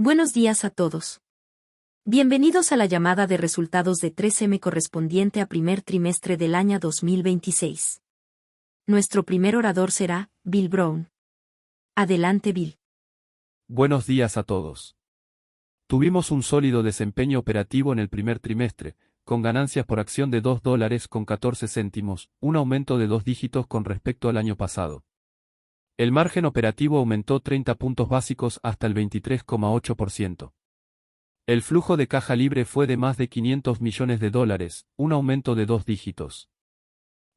Buenos días a todos. Bienvenidos a la llamada de resultados de 3M correspondiente a primer trimestre del año 2026. Nuestro primer orador será Bill Brown. Adelante, Bill. Buenos días a todos. Tuvimos un sólido desempeño operativo en el primer trimestre, con ganancias por acción de $2.14, un aumento de 2 dígitos con respecto al año pasado. El margen operativo aumentó 30 puntos básicos hasta el 23,8%. El flujo de caja libre fue de más de $500 millones, un aumento de 2 dígitos.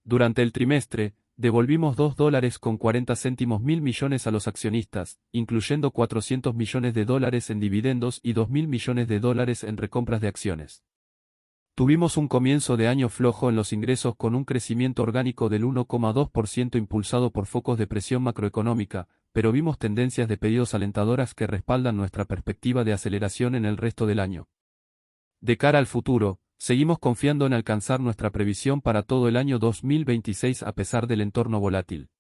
Durante el trimestre, devolvimos $2.40 mil millones a los accionistas, incluyendo $400 millones en dividendos y $2.000 millones en recompras de acciones. Tuvimos un comienzo de año flojo en los ingresos con un crecimiento orgánico del 1,2% impulsado por focos de presión macroeconómica, pero vimos tendencias de pedidos alentadoras que respaldan nuestra perspectiva de aceleración en el resto del año. De cara al futuro, seguimos confiando en alcanzar nuestra previsión para todo el año 2026 a pesar del entorno volátil.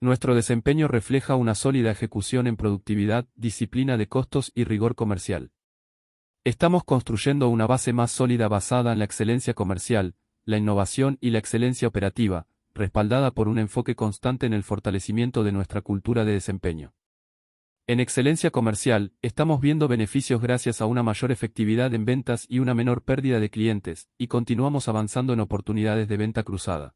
Nuestro desempeño refleja una sólida ejecución en productividad, disciplina de costos y rigor comercial. Estamos construyendo una base más sólida basada en la excelencia comercial, la innovación y la excelencia operativa, respaldada por un enfoque constante en el fortalecimiento de nuestra cultura de desempeño. En excelencia comercial, estamos viendo beneficios gracias a una mayor efectividad en ventas y una menor pérdida de clientes, y continuamos avanzando en oportunidades de venta cruzada.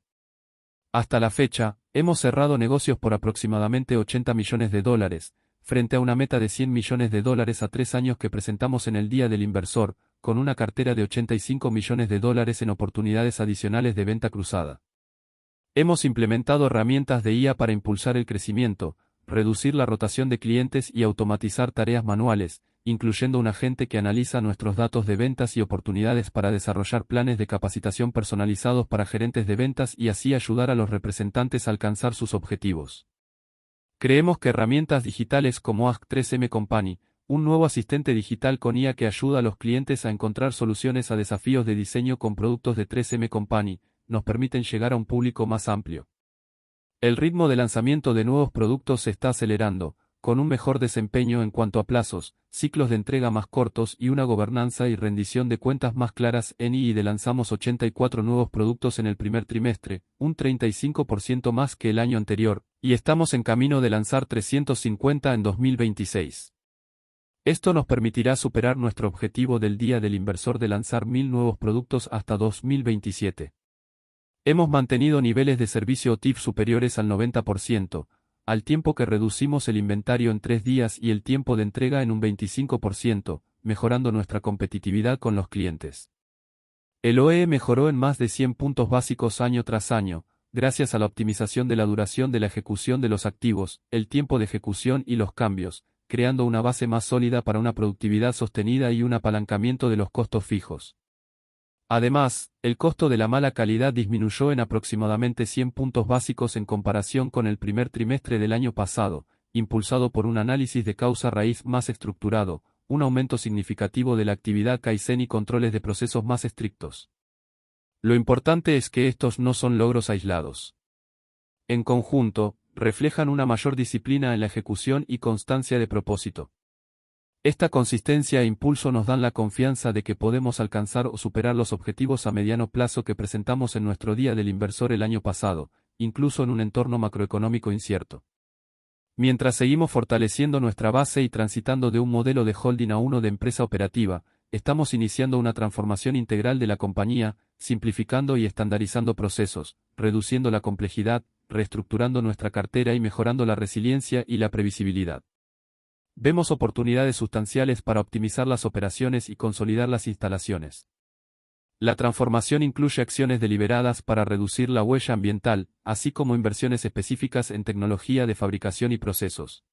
Hasta la fecha, hemos cerrado negocios por aproximadamente $80 millones, frente a una meta de $100 millones a 3 años que presentamos en el Día del Inversor, con una cartera de $85 millones en oportunidades adicionales de venta cruzada. Hemos implementado herramientas de IA para impulsar el crecimiento, reducir la rotación de clientes y automatizar tareas manuales, incluyendo un agente que analiza nuestros datos de ventas y oportunidades para desarrollar planes de capacitación personalizados para gerentes de ventas y así ayudar a los representantes a alcanzar sus objetivos. Creemos que herramientas digitales como Ask 3M Company, un nuevo asistente digital con IA que ayuda a los clientes a encontrar soluciones a desafíos de diseño con productos de 3M Company, nos permiten llegar a un público más amplio. El ritmo de lanzamiento de nuevos productos se está acelerando, con un mejor desempeño en cuanto a plazos, ciclos de entrega más cortos y una gobernanza y rendición de cuentas más claras. En I+D lanzamos 84 nuevos productos en el primer trimestre, un 35% más que el año anterior, y estamos en camino de lanzar 350 en 2026. Esto nos permitirá superar nuestro objetivo del Día del Inversor de lanzar 1000 nuevos productos hasta 2027. Hemos mantenido niveles de servicio OTIF superiores al 90%, al tiempo que reducimos el inventario en 3 días y el tiempo de entrega en un 25%, mejorando nuestra competitividad con los clientes. El OE mejoró en más de 100 puntos básicos año tras año, gracias a la optimización de la duración de la ejecución de los activos, el tiempo de ejecución y los cambios, creando una base más sólida para una productividad sostenida y un apalancamiento de los costos fijos. Además, el costo de la mala calidad disminuyó en aproximadamente 100 puntos básicos en comparación con el primer trimestre del año pasado, impulsado por un análisis de causa raíz más estructurado, un aumento significativo de la actividad Kaizen y controles de procesos más estrictos. Lo importante es que estos no son logros aislados. En conjunto, reflejan una mayor disciplina en la ejecución y constancia de propósito. Esta consistencia e impulso nos dan la confianza de que podemos alcanzar o superar los objetivos a mediano plazo que presentamos en nuestro Día del Inversor el año pasado, incluso en un entorno macroeconómico incierto. Mientras seguimos fortaleciendo nuestra base y transitando de un modelo de holding a uno de empresa operativa, estamos iniciando una transformación integral de la compañía, simplificando y estandarizando procesos, reduciendo la complejidad, reestructurando nuestra cartera y mejorando la resiliencia y la previsibilidad. Vemos oportunidades sustanciales para optimizar las operaciones y consolidar las instalaciones. La transformación incluye acciones deliberadas para reducir la huella ambiental, así como inversiones específicas en tecnología de fabricación y procesos.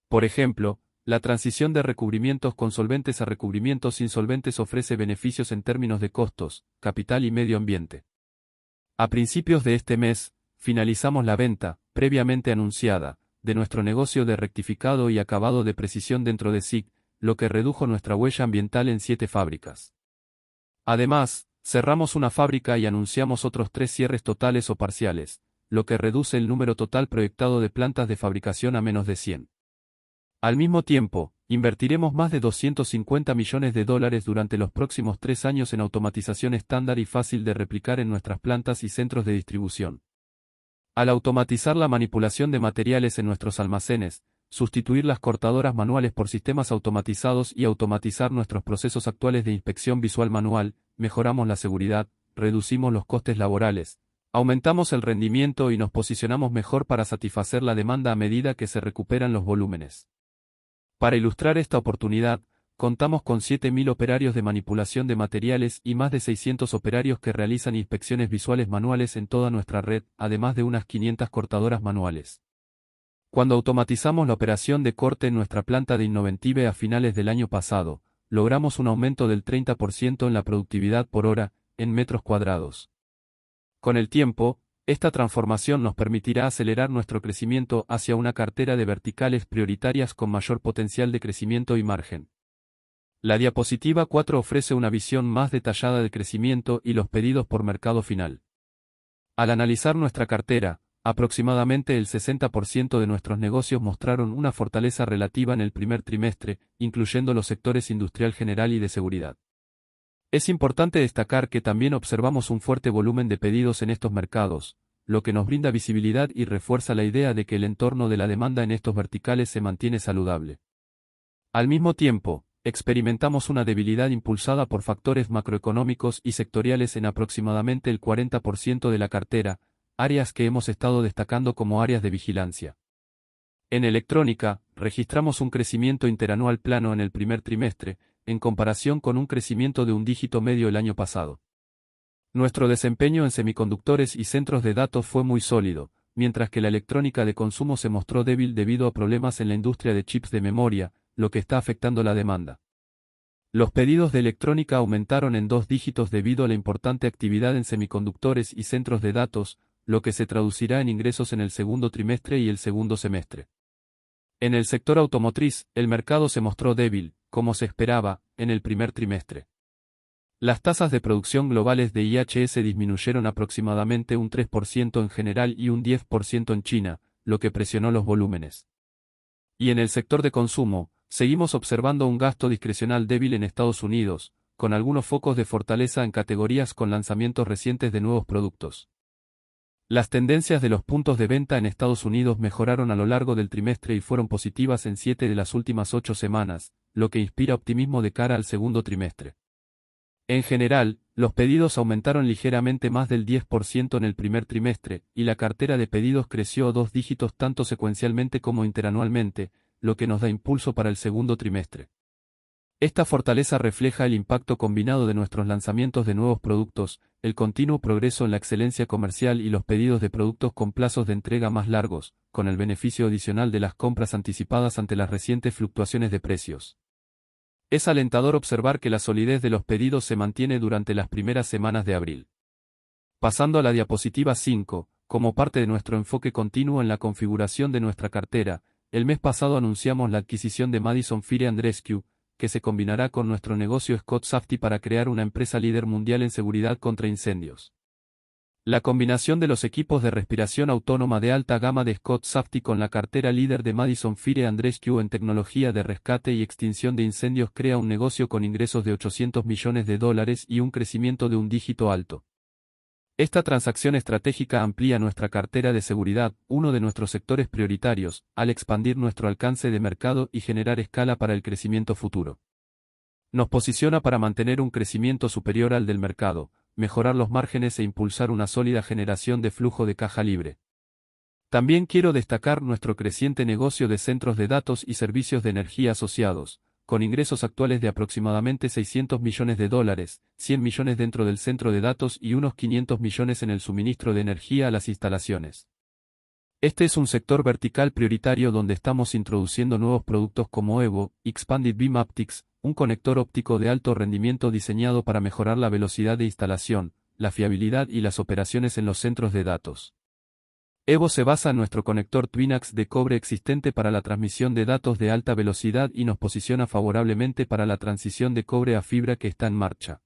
Por ejemplo, la transición de recubrimientos con solventes a recubrimientos sin solventes ofrece beneficios en términos de costos, capital y medio ambiente. A principios de este mes, finalizamos la venta, previamente anunciada, de nuestro negocio de rectificado y acabado de precisión dentro de SIG, lo que redujo nuestra huella ambiental en 7 fábricas. Además, cerramos una fábrica y anunciamos otros 3 cierres totales o parciales, lo que reduce el número total proyectado de plantas de fabricación a menos de 100. Al mismo tiempo, Invertiremos más de 250 millones de dólares durante los próximos 3 años en automatización estándar y fácil de replicar en nuestras plantas y centros de distribución. Al automatizar la manipulación de materiales en nuestros almacenes, sustituir las cortadoras manuales por sistemas automatizados y automatizar nuestros procesos actuales de inspección visual manual, mejoramos la seguridad, reducimos los costes laborales, aumentamos el rendimiento y nos posicionamos mejor para satisfacer la demanda a medida que se recuperan los volúmenes. Para ilustrar esta oportunidad, contamos con 7.000 operarios de manipulación de materiales y más de 600 operarios que realizan inspecciones visuales manuales en toda nuestra red, además de unas 500 cortadoras manuales. Cuando automatizamos la operación de corte en nuestra planta de Innoventive a finales del año pasado, logramos un aumento del 30% en la productividad por hora, en metros cuadrados. Con el tiempo, esta transformación nos permitirá acelerar nuestro crecimiento hacia una cartera de verticales prioritarias con mayor potencial de crecimiento y margen. La diapositiva 4 ofrece una visión más detallada del crecimiento y los pedidos por mercado final. Al analizar nuestra cartera, aproximadamente el 60% de nuestros negocios mostraron una fortaleza relativa en el primer trimestre, incluyendo los sectores industrial general y de seguridad. Es importante destacar que también observamos un fuerte volumen de pedidos en estos mercados, lo que nos brinda visibilidad y refuerza la idea de que el entorno de la demanda en estos verticales se mantiene saludable. Al mismo tiempo, experimentamos una debilidad impulsada por factores macroeconómicos y sectoriales en aproximadamente el 40% de la cartera, áreas que hemos estado destacando como áreas de vigilancia. En electrónica, registramos un crecimiento interanual plano en el primer trimestre, en comparación con un crecimiento de un dígito medio el año pasado. Nuestro desempeño en semiconductores y centros de datos fue muy sólido, mientras que la electrónica de consumo se mostró débil debido a problemas en la industria de chips de memoria, lo que está afectando la demanda. Los pedidos de electrónica aumentaron en 2 dígitos debido a la importante actividad en semiconductores y centros de datos, lo que se traducirá en ingresos en el segundo trimestre y el segundo semestre. En el sector automotriz, el mercado se mostró débil, como se esperaba, en el primer trimestre. Las tasas de producción globales de IHS disminuyeron aproximadamente un 3% en general y un 10% en China, lo que presionó los volúmenes. Y en el sector de consumo, seguimos observando un gasto discrecional débil en Estados Unidos, con algunos focos de fortaleza en categorías con lanzamientos recientes de nuevos productos. Las tendencias de los puntos de venta en Estados Unidos mejoraron a lo largo del trimestre y fueron positivas en 7 de las últimas 8 semanas, lo que inspira optimismo de cara al segundo trimestre. En general, los pedidos aumentaron ligeramente más del 10% en el primer trimestre, y la cartera de pedidos creció 2 dígitos tanto secuencialmente como interanualmente, lo que nos da impulso para el segundo trimestre. Esta fortaleza refleja el impacto combinado de nuestros lanzamientos de nuevos productos, el continuo progreso en la excelencia comercial y los pedidos de productos con plazos de entrega más largos, con el beneficio adicional de las compras anticipadas ante las recientes fluctuaciones de precios. Es alentador observar que la solidez de los pedidos se mantiene durante las primeras semanas de abril. Pasando a la diapositiva 5, como parte de nuestro enfoque continuo en la configuración de nuestra cartera, el mes pasado anunciamos la adquisición de Madison Fire & Rescue, que se combinará con nuestro negocio Scott Safety para crear una empresa líder mundial en seguridad contra incendios. La combinación de los equipos de respiración autónoma de alta gama de Scott Safety con la cartera líder de Madison Fire & Rescue en tecnología de rescate y extinción de incendios crea un negocio con ingresos de $800 millones y un crecimiento de un dígito alto. Esta transacción estratégica amplía nuestra cartera de seguridad, uno de nuestros sectores prioritarios, al expandir nuestro alcance de mercado y generar escala para el crecimiento futuro. Nos posiciona para mantener un crecimiento superior al del mercado, mejorar los márgenes e impulsar una sólida generación de flujo de caja libre. También quiero destacar nuestro creciente negocio de centros de datos y servicios de energía asociados, con ingresos actuales de aproximadamente $600 millones, 100 millones dentro del centro de datos y unos 500 millones en el suministro de energía a las instalaciones. Este es un sector vertical prioritario donde estamos introduciendo nuevos productos como Evo, Expanded Beam Optics, un conector óptico de alto rendimiento diseñado para mejorar la velocidad de instalación, la fiabilidad y las operaciones en los centros de datos. Evo se basa en nuestro conector Twinax de cobre existente para la transmisión de datos de alta velocidad y nos posiciona favorablemente para la transición de cobre a fibra que está en marcha.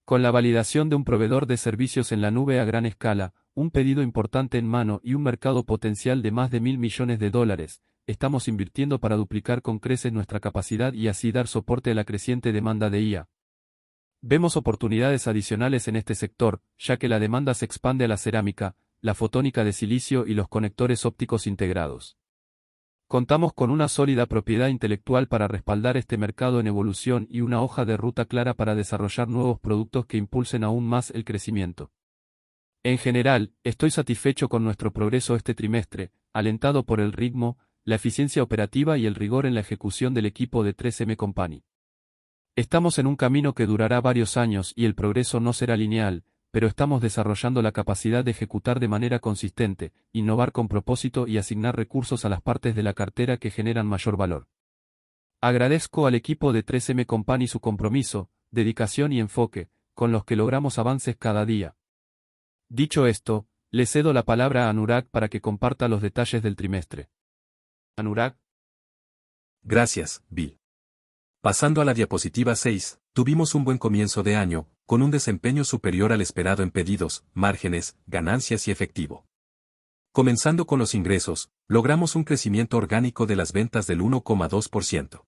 Con la validación de un proveedor de servicios en la nube a gran escala, un pedido importante en mano y un mercado potencial de más de $1.000 millones, estamos invirtiendo para duplicar con creces nuestra capacidad y así dar soporte a la creciente demanda de IA. Vemos oportunidades adicionales en este sector, ya que la demanda se expande a la cerámica, la fotónica de silicio y los conectores ópticos integrados. Contamos con una sólida propiedad intelectual para respaldar este mercado en evolución y una hoja de ruta clara para desarrollar nuevos productos que impulsen aún más el crecimiento. En general, estoy satisfecho con nuestro progreso este trimestre, alentado por el ritmo, la eficiencia operativa y el rigor en la ejecución del equipo de 3M Company. Estamos en un camino que durará varios años y el progreso no será lineal, pero estamos desarrollando la capacidad de ejecutar de manera consistente, innovar con propósito y asignar recursos a las partes de la cartera que generan mayor valor. Agradezco al equipo de 3M Company su compromiso, dedicación y enfoque, con los que logramos avances cada día. Dicho esto, le cedo la palabra a Anurag para que comparta los detalles del trimestre. Anurag. Gracias, Bill. Pasando a la diapositiva 6, tuvimos un buen comienzo de año, con un desempeño superior al esperado en pedidos, márgenes, ganancias y efectivo. Comenzando con los ingresos, logramos un crecimiento orgánico de las ventas del 1,2%.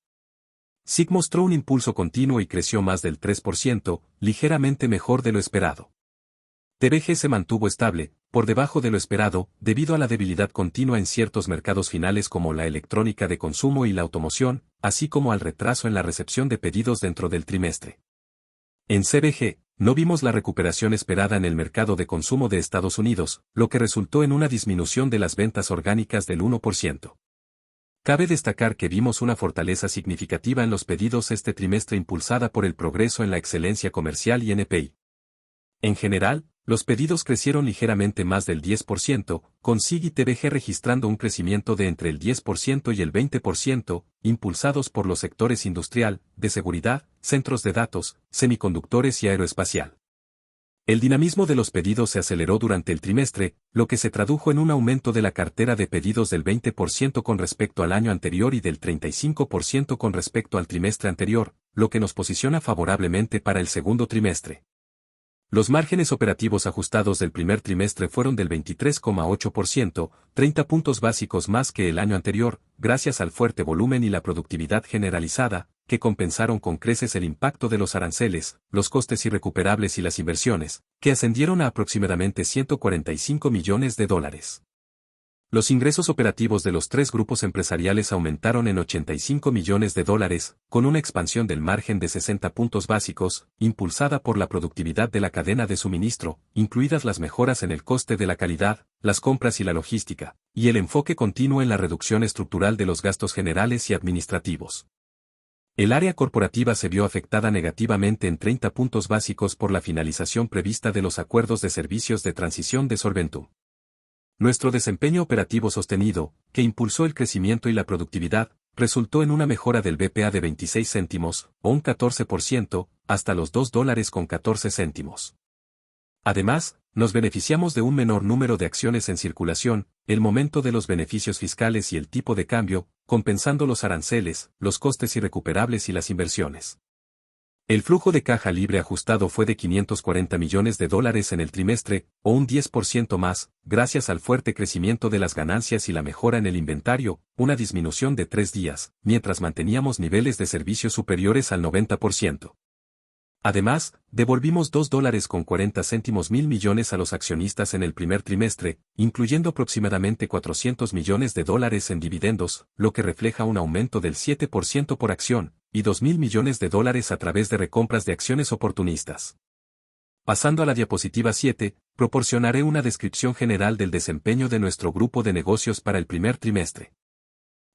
SIG mostró un impulso continuo y creció más del 3%, ligeramente mejor de lo esperado. TBG se mantuvo estable, por debajo de lo esperado, debido a la debilidad continua en ciertos mercados finales como la electrónica de consumo y la automoción, así como al retraso en la recepción de pedidos dentro del trimestre. En CBG, no vimos la recuperación esperada en el mercado de consumo de Estados Unidos, lo que resultó en una disminución de las ventas orgánicas del 1%. Cabe destacar que vimos una fortaleza significativa en los pedidos este trimestre impulsada por el progreso en la excelencia comercial y NPI. En general, los pedidos crecieron ligeramente más del 10%, con SIG y TBG registrando un crecimiento de entre el 10% y el 20%, impulsados por los sectores industrial, de seguridad, centros de datos, semiconductores y aeroespacial. El dinamismo de los pedidos se aceleró durante el trimestre, lo que se tradujo en un aumento de la cartera de pedidos del 20% con respecto al año anterior y del 35% con respecto al trimestre anterior, lo que nos posiciona favorablemente para el segundo trimestre. Los márgenes operativos ajustados del primer trimestre fueron del 23,8%, 30 puntos básicos más que el año anterior, gracias al fuerte volumen y la productividad generalizada, que compensaron con creces el impacto de los aranceles, los costes irrecuperables y las inversiones, que ascendieron a aproximadamente $145 millones. Los ingresos operativos de los tres grupos empresariales aumentaron en $85 millones, con una expansión del margen de 60 puntos básicos, impulsada por la productividad de la cadena de suministro, incluidas las mejoras en el coste de la calidad, las compras y la logística, y el enfoque continuo en la reducción estructural de los gastos generales y administrativos. El área corporativa se vio afectada negativamente en 30 puntos básicos por la finalización prevista de los acuerdos de servicios de transición de Solventum. Nuestro desempeño operativo sostenido, que impulsó el crecimiento y la productividad, resultó en una mejora del BPA de 26 céntimos, o un 14%, hasta los $2,14. Además, nos beneficiamos de un menor número de acciones en circulación, el momento de los beneficios fiscales y el tipo de cambio, compensando los aranceles, los costes irrecuperables y las inversiones. El flujo de caja libre ajustado fue de $540 millones en el trimestre, o un 10% más, gracias al fuerte crecimiento de las ganancias y la mejora en el inventario, una disminución de 3 días, mientras manteníamos niveles de servicio superiores al 90%. Además, devolvimos $2,40 mil millones a los accionistas en el primer trimestre, incluyendo aproximadamente $400 millones en dividendos, lo que refleja un aumento del 7% por acción, y $2,000 millones a través de recompras de acciones oportunistas. Pasando a la diapositiva 7, proporcionaré una descripción general del desempeño de nuestro grupo de negocios para el primer trimestre.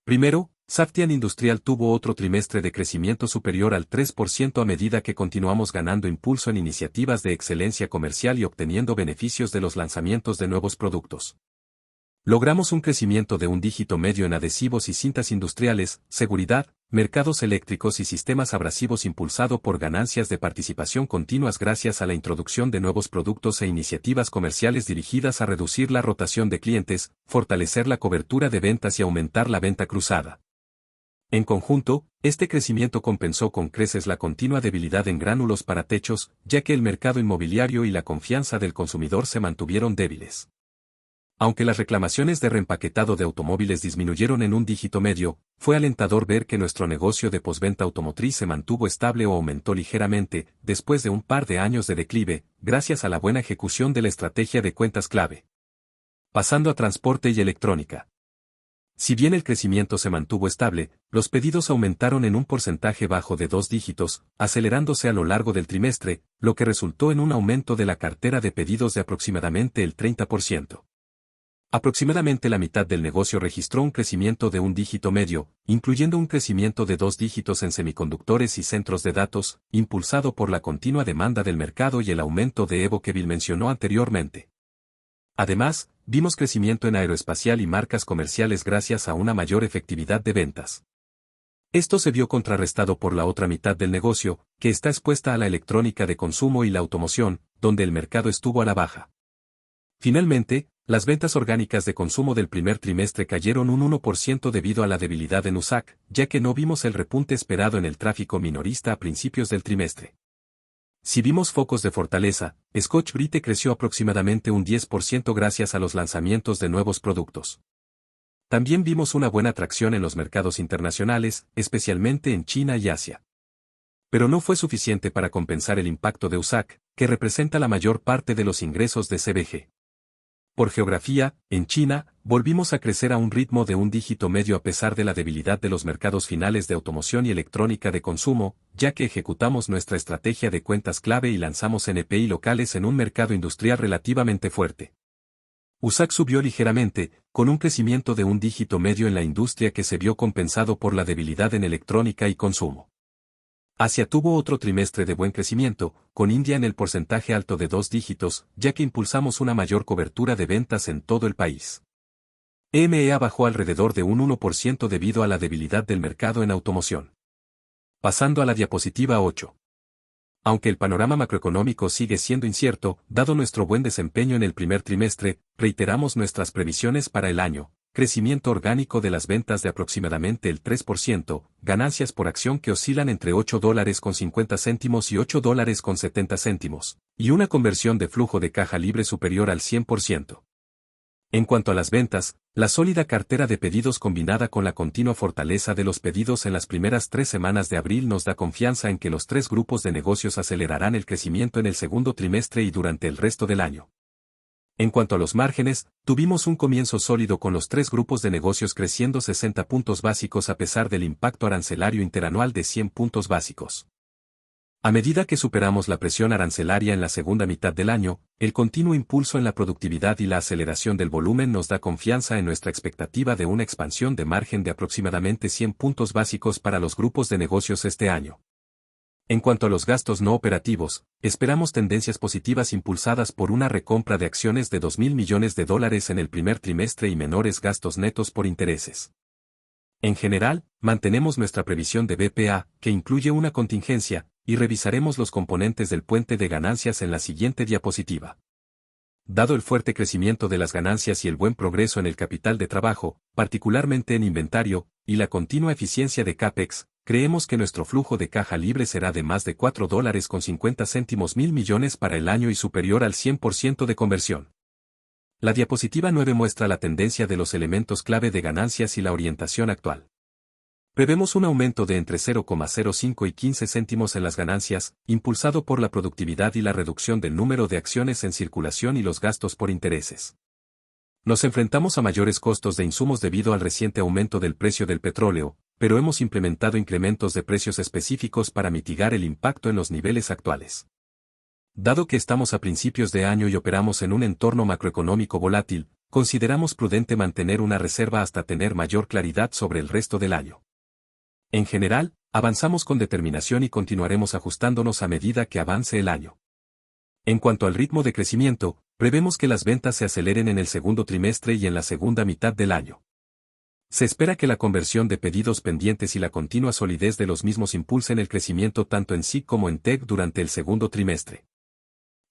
Primero, Saftian Industrial tuvo otro trimestre de crecimiento superior al 3% a medida que continuamos ganando impulso en iniciativas de excelencia comercial y obteniendo beneficios de los lanzamientos de nuevos productos. Logramos un crecimiento de un dígito medio en adhesivos y cintas industriales, seguridad, mercados eléctricos y sistemas abrasivos impulsado por ganancias de participación continuas gracias a la introducción de nuevos productos e iniciativas comerciales dirigidas a reducir la rotación de clientes, fortalecer la cobertura de ventas y aumentar la venta cruzada. En conjunto, este crecimiento compensó con creces la continua debilidad en gránulos para techos, ya que el mercado inmobiliario y la confianza del consumidor se mantuvieron débiles. Aunque las reclamaciones de reempaquetado de automóviles disminuyeron en un dígito medio, fue alentador ver que nuestro negocio de postventa automotriz se mantuvo estable o aumentó ligeramente, después de un par de años de declive, gracias a la buena ejecución de la estrategia de cuentas clave. Pasando a transporte y electrónica. Si bien el crecimiento se mantuvo estable, los pedidos aumentaron en un porcentaje bajo de 2 dígitos, acelerándose a lo largo del trimestre, lo que resultó en un aumento de la cartera de pedidos de aproximadamente el 30%. Aproximadamente la mitad del negocio registró un crecimiento de un dígito medio, incluyendo un crecimiento de 2 dígitos en semiconductores y centros de datos, impulsado por la continua demanda del mercado y el aumento de Evo que Bill mencionó anteriormente. Además, vimos crecimiento en aeroespacial y marcas comerciales gracias a una mayor efectividad de ventas. Esto se vio contrarrestado por la otra mitad del negocio, que está expuesta a la electrónica de consumo y la automoción, donde el mercado estuvo a la baja. Finalmente, las ventas orgánicas de consumo del primer trimestre cayeron un 1% debido a la debilidad en USAC, ya que no vimos el repunte esperado en el tráfico minorista a principios del trimestre. Si vimos focos de fortaleza, Scotch-Brite creció aproximadamente un 10% gracias a los lanzamientos de nuevos productos. También vimos una buena atracción en los mercados internacionales, especialmente en China y Asia. Pero no fue suficiente para compensar el impacto de USAC, que representa la mayor parte de los ingresos de CBG. Por geografía, en China, volvimos a crecer a un ritmo de un dígito medio a pesar de la debilidad de los mercados finales de automoción y electrónica de consumo, ya que ejecutamos nuestra estrategia de cuentas clave y lanzamos NPI locales en un mercado industrial relativamente fuerte. USAC subió ligeramente, con un crecimiento de un dígito medio en la industria que se vio compensado por la debilidad en electrónica y consumo. Asia tuvo otro trimestre de buen crecimiento, con India en el porcentaje alto de 2 dígitos, ya que impulsamos una mayor cobertura de ventas en todo el país. EMEA bajó alrededor de un 1% debido a la debilidad del mercado en automoción. Pasando a la diapositiva 8. Aunque el panorama macroeconómico sigue siendo incierto, dado nuestro buen desempeño en el primer trimestre, reiteramos nuestras previsiones para el año. Crecimiento orgánico de las ventas de aproximadamente el 3%, ganancias por acción que oscilan entre $8.50 y $8.70, y una conversión de flujo de caja libre superior al 100%. En cuanto a las ventas, la sólida cartera de pedidos combinada con la continua fortaleza de los pedidos en las primeras 3 semanas de abril nos da confianza en que los 3 grupos de negocios acelerarán el crecimiento en el segundo trimestre y durante el resto del año. En cuanto a los márgenes, tuvimos un comienzo sólido con los 3 grupos de negocios creciendo 60 puntos básicos a pesar del impacto arancelario interanual de 100 puntos básicos. A medida que superamos la presión arancelaria en la segunda mitad del año, el continuo impulso en la productividad y la aceleración del volumen nos da confianza en nuestra expectativa de una expansión de margen de aproximadamente 100 puntos básicos para los grupos de negocios este año. En cuanto a los gastos no operativos, esperamos tendencias positivas impulsadas por una recompra de acciones de $2.000 millones en el primer trimestre y menores gastos netos por intereses. En general, mantenemos nuestra previsión de BPA, que incluye una contingencia, y revisaremos los componentes del puente de ganancias en la siguiente diapositiva. Dado el fuerte crecimiento de las ganancias y el buen progreso en el capital de trabajo, particularmente en inventario, y la continua eficiencia de CAPEX, creemos que nuestro flujo de caja libre será de más de $4.50 millones para el año y superior al 100% de conversión. La diapositiva 9 muestra la tendencia de los elementos clave de ganancias y la orientación actual. Prevemos un aumento de entre 0,05 y 15 céntimos en las ganancias, impulsado por la productividad y la reducción del número de acciones en circulación y los gastos por intereses. Nos enfrentamos a mayores costos de insumos debido al reciente aumento del precio del petróleo, pero hemos implementado incrementos de precios específicos para mitigar el impacto en los niveles actuales. Dado que estamos a principios de año y operamos en un entorno macroeconómico volátil, consideramos prudente mantener una reserva hasta tener mayor claridad sobre el resto del año. En general, avanzamos con determinación y continuaremos ajustándonos a medida que avance el año. En cuanto al ritmo de crecimiento, prevemos que las ventas se aceleren en el segundo trimestre y en la segunda mitad del año. Se espera que la conversión de pedidos pendientes y la continua solidez de los mismos impulsen el crecimiento tanto en SIC como en TEC durante el segundo trimestre.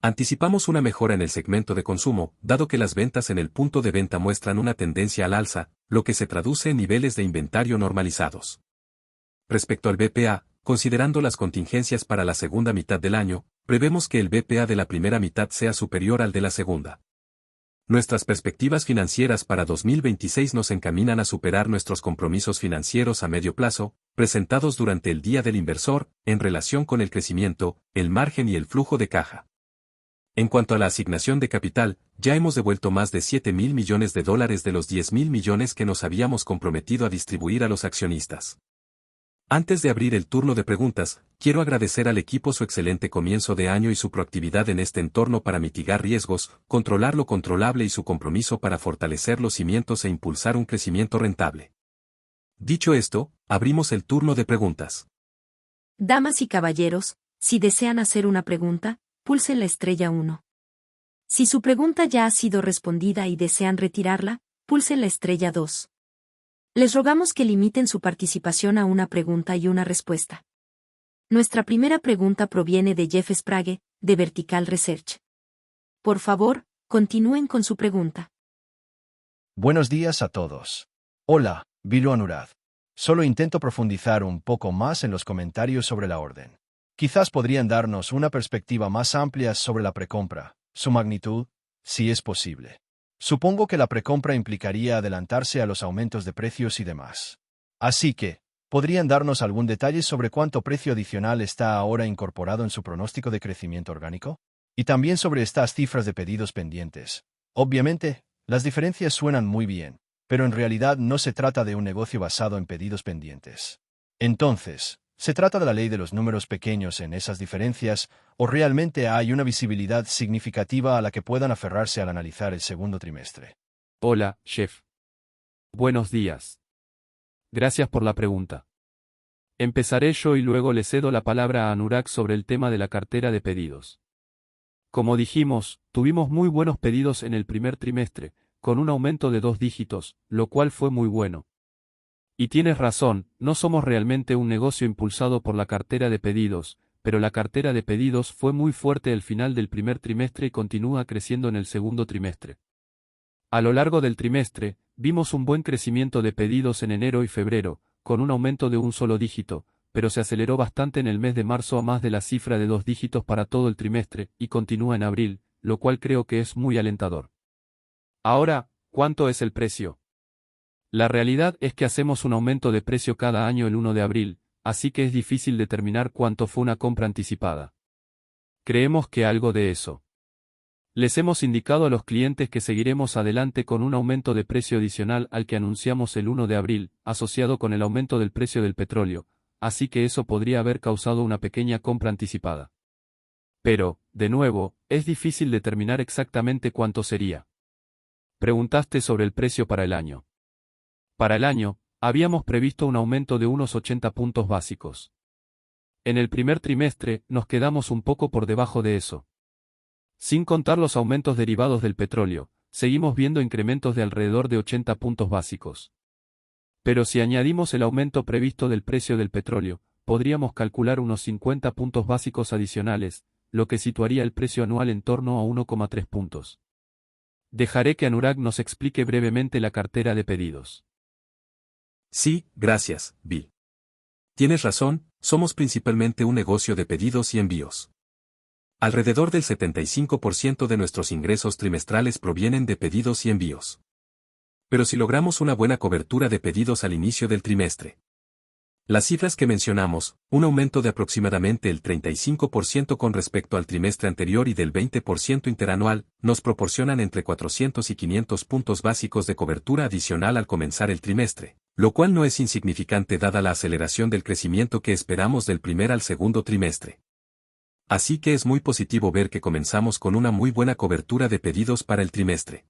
Anticipamos una mejora en el segmento de consumo, dado que las ventas en el punto de venta muestran una tendencia al alza, lo que se traduce en niveles de inventario normalizados. Respecto al BPA, considerando las contingencias para la segunda mitad del año, prevemos que el BPA de la primera mitad sea superior al de la segunda. Nuestras perspectivas financieras para 2026 nos encaminan a superar nuestros compromisos financieros a medio plazo, presentados durante el Día del Inversor, en relación con el crecimiento, el margen y el flujo de caja. En cuanto a la asignación de capital, ya hemos devuelto más de $7.000 millones de los $10.000 millones que nos habíamos comprometido a distribuir a los accionistas. Antes de abrir el turno de preguntas, quiero agradecer al equipo su excelente comienzo de año y su proactividad en este entorno para mitigar riesgos, controlar lo controlable y su compromiso para fortalecer los cimientos e impulsar un crecimiento rentable. Dicho esto, abrimos el turno de preguntas. Damas y caballeros, si desean hacer una pregunta, pulsen la estrella 1. Si su pregunta ya ha sido respondida y desean retirarla, pulsen la estrella 2. Les rogamos que limiten su participación a una pregunta y una respuesta. Nuestra primera pregunta proviene de Jeff Sprague, de Vertical Research. Por favor, continúen con su pregunta. Buenos días a todos. Hola, Bill Anurad. Solo intento profundizar un poco más en los comentarios sobre la orden. Quizás podrían darnos una perspectiva más amplia sobre la precompra, su magnitud, si es posible. Supongo que la precompra implicaría adelantarse a los aumentos de precios y demás. Así que, ¿podrían darnos algún detalle sobre cuánto precio adicional está ahora incorporado en su pronóstico de crecimiento orgánico? Y también sobre estas cifras de pedidos pendientes. Obviamente, las diferencias suenan muy bien, pero en realidad no se trata de un negocio basado en pedidos pendientes. Entonces, ¿se trata de la ley de los números pequeños en esas diferencias, o realmente hay una visibilidad significativa a la que puedan aferrarse al analizar el segundo trimestre? Hola, Jeff. Buenos días. Gracias por la pregunta. Empezaré yo y luego le cedo la palabra a Anurag sobre el tema de la cartera de pedidos. Como dijimos, tuvimos muy buenos pedidos en el primer trimestre, con un aumento de 2 dígitos, lo cual fue muy bueno. Y tienes razón, no somos realmente un negocio impulsado por la cartera de pedidos, pero la cartera de pedidos fue muy fuerte al final del primer trimestre y continúa creciendo en el segundo trimestre. A lo largo del trimestre, vimos un buen crecimiento de pedidos en enero y febrero, con un aumento de un solo dígito, pero se aceleró bastante en el mes de marzo a más de la cifra de 2 dígitos para todo el trimestre, y continúa en abril, lo cual creo que es muy alentador. Ahora, ¿cuánto es el precio? La realidad es que hacemos un aumento de precio cada año el 1 de abril, así que es difícil determinar cuánto fue una compra anticipada. Creemos que algo de eso. Les hemos indicado a los clientes que seguiremos adelante con un aumento de precio adicional al que anunciamos el 1 de abril, asociado con el aumento del precio del petróleo, así que eso podría haber causado una pequeña compra anticipada. Pero, de nuevo, es difícil determinar exactamente cuánto sería. Preguntaste sobre el precio para el año. Para el año, habíamos previsto un aumento de unos 80 puntos básicos. En el primer trimestre, nos quedamos un poco por debajo de eso. Sin contar los aumentos derivados del petróleo, seguimos viendo incrementos de alrededor de 80 puntos básicos. Pero si añadimos el aumento previsto del precio del petróleo, podríamos calcular unos 50 puntos básicos adicionales, lo que situaría el precio anual en torno a 1,3 puntos. Dejaré que Anurag nos explique brevemente la cartera de pedidos. Sí, gracias, Bill. Tienes razón, somos principalmente un negocio de pedidos y envíos. Alrededor del 75% de nuestros ingresos trimestrales provienen de pedidos y envíos. Pero si logramos una buena cobertura de pedidos al inicio del trimestre. Las cifras que mencionamos, un aumento de aproximadamente el 35% con respecto al trimestre anterior y del 20% interanual, nos proporcionan entre 400 y 500 puntos básicos de cobertura adicional al comenzar el trimestre, lo cual no es insignificante dada la aceleración del crecimiento que esperamos del primer al segundo trimestre. Así que es muy positivo ver que comenzamos con una muy buena cobertura de pedidos para el trimestre.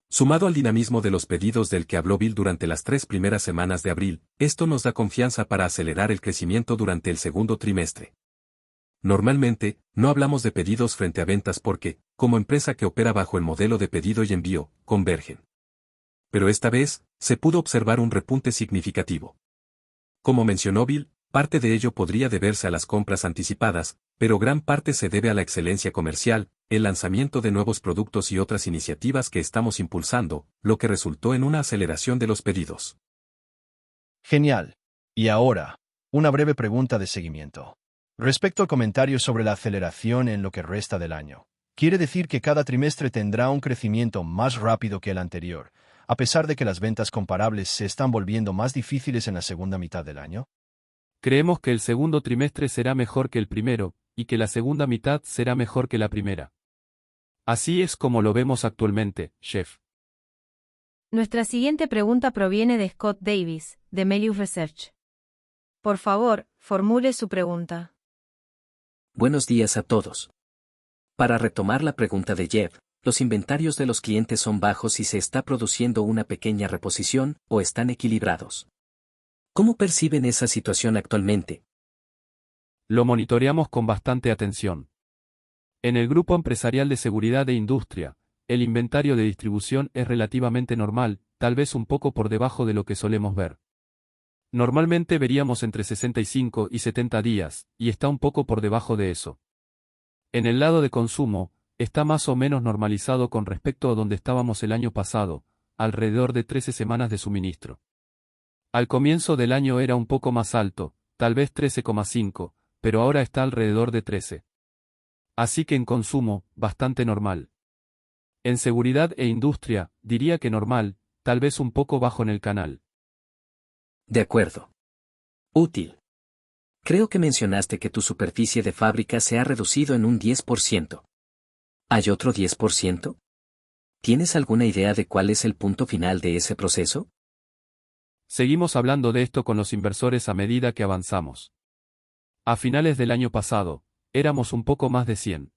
Sumado al dinamismo de los pedidos del que habló Bill durante las 3 primeras semanas de abril, esto nos da confianza para acelerar el crecimiento durante el segundo trimestre. Normalmente, no hablamos de pedidos frente a ventas porque, como empresa que opera bajo el modelo de pedido y envío, convergen. Pero esta vez, se pudo observar un repunte significativo. Como mencionó Bill, parte de ello podría deberse a las compras anticipadas, pero gran parte se debe a la excelencia comercial, el lanzamiento de nuevos productos y otras iniciativas que estamos impulsando, lo que resultó en una aceleración de los pedidos. Genial. Y ahora, una breve pregunta de seguimiento. Respecto al comentario sobre la aceleración en lo que resta del año, Quiere decir que cada trimestre tendrá un crecimiento más rápido que el anterior, a pesar de que las ventas comparables se están volviendo más difíciles en la segunda mitad del año. Creemos que el segundo trimestre será mejor que el primero, y que la segunda mitad será mejor que la primera. Así es como lo vemos actualmente, Jeff. Nuestra siguiente pregunta proviene de Scott Davis, de Melius Research. Por favor, formule su pregunta. Buenos días a todos. Para retomar la pregunta de Jeff, ¿los inventarios de los clientes son bajos y se está produciendo una pequeña reposición, o están equilibrados? ¿Cómo perciben esa situación actualmente? Lo monitoreamos con bastante atención. En el Grupo Empresarial de Seguridad e Industria, el inventario de distribución es relativamente normal, tal vez un poco por debajo de lo que solemos ver. Normalmente veríamos entre 65 y 70 días, y está un poco por debajo de eso. En el lado de consumo, está más o menos normalizado con respecto a donde estábamos el año pasado, alrededor de 13 semanas de suministro. Al comienzo del año era un poco más alto, tal vez 13,5, pero ahora está alrededor de 13. Así que en consumo, bastante normal. En seguridad e industria, diría que normal, tal vez un poco bajo en el canal. De acuerdo. Útil. Creo que mencionaste que tu superficie de fábrica se ha reducido en un 10%. ¿Hay otro 10%? ¿Tienes alguna idea de cuál es el punto final de ese proceso? Seguimos hablando de esto con los inversores a medida que avanzamos. A finales del año pasado, éramos un poco más de 100.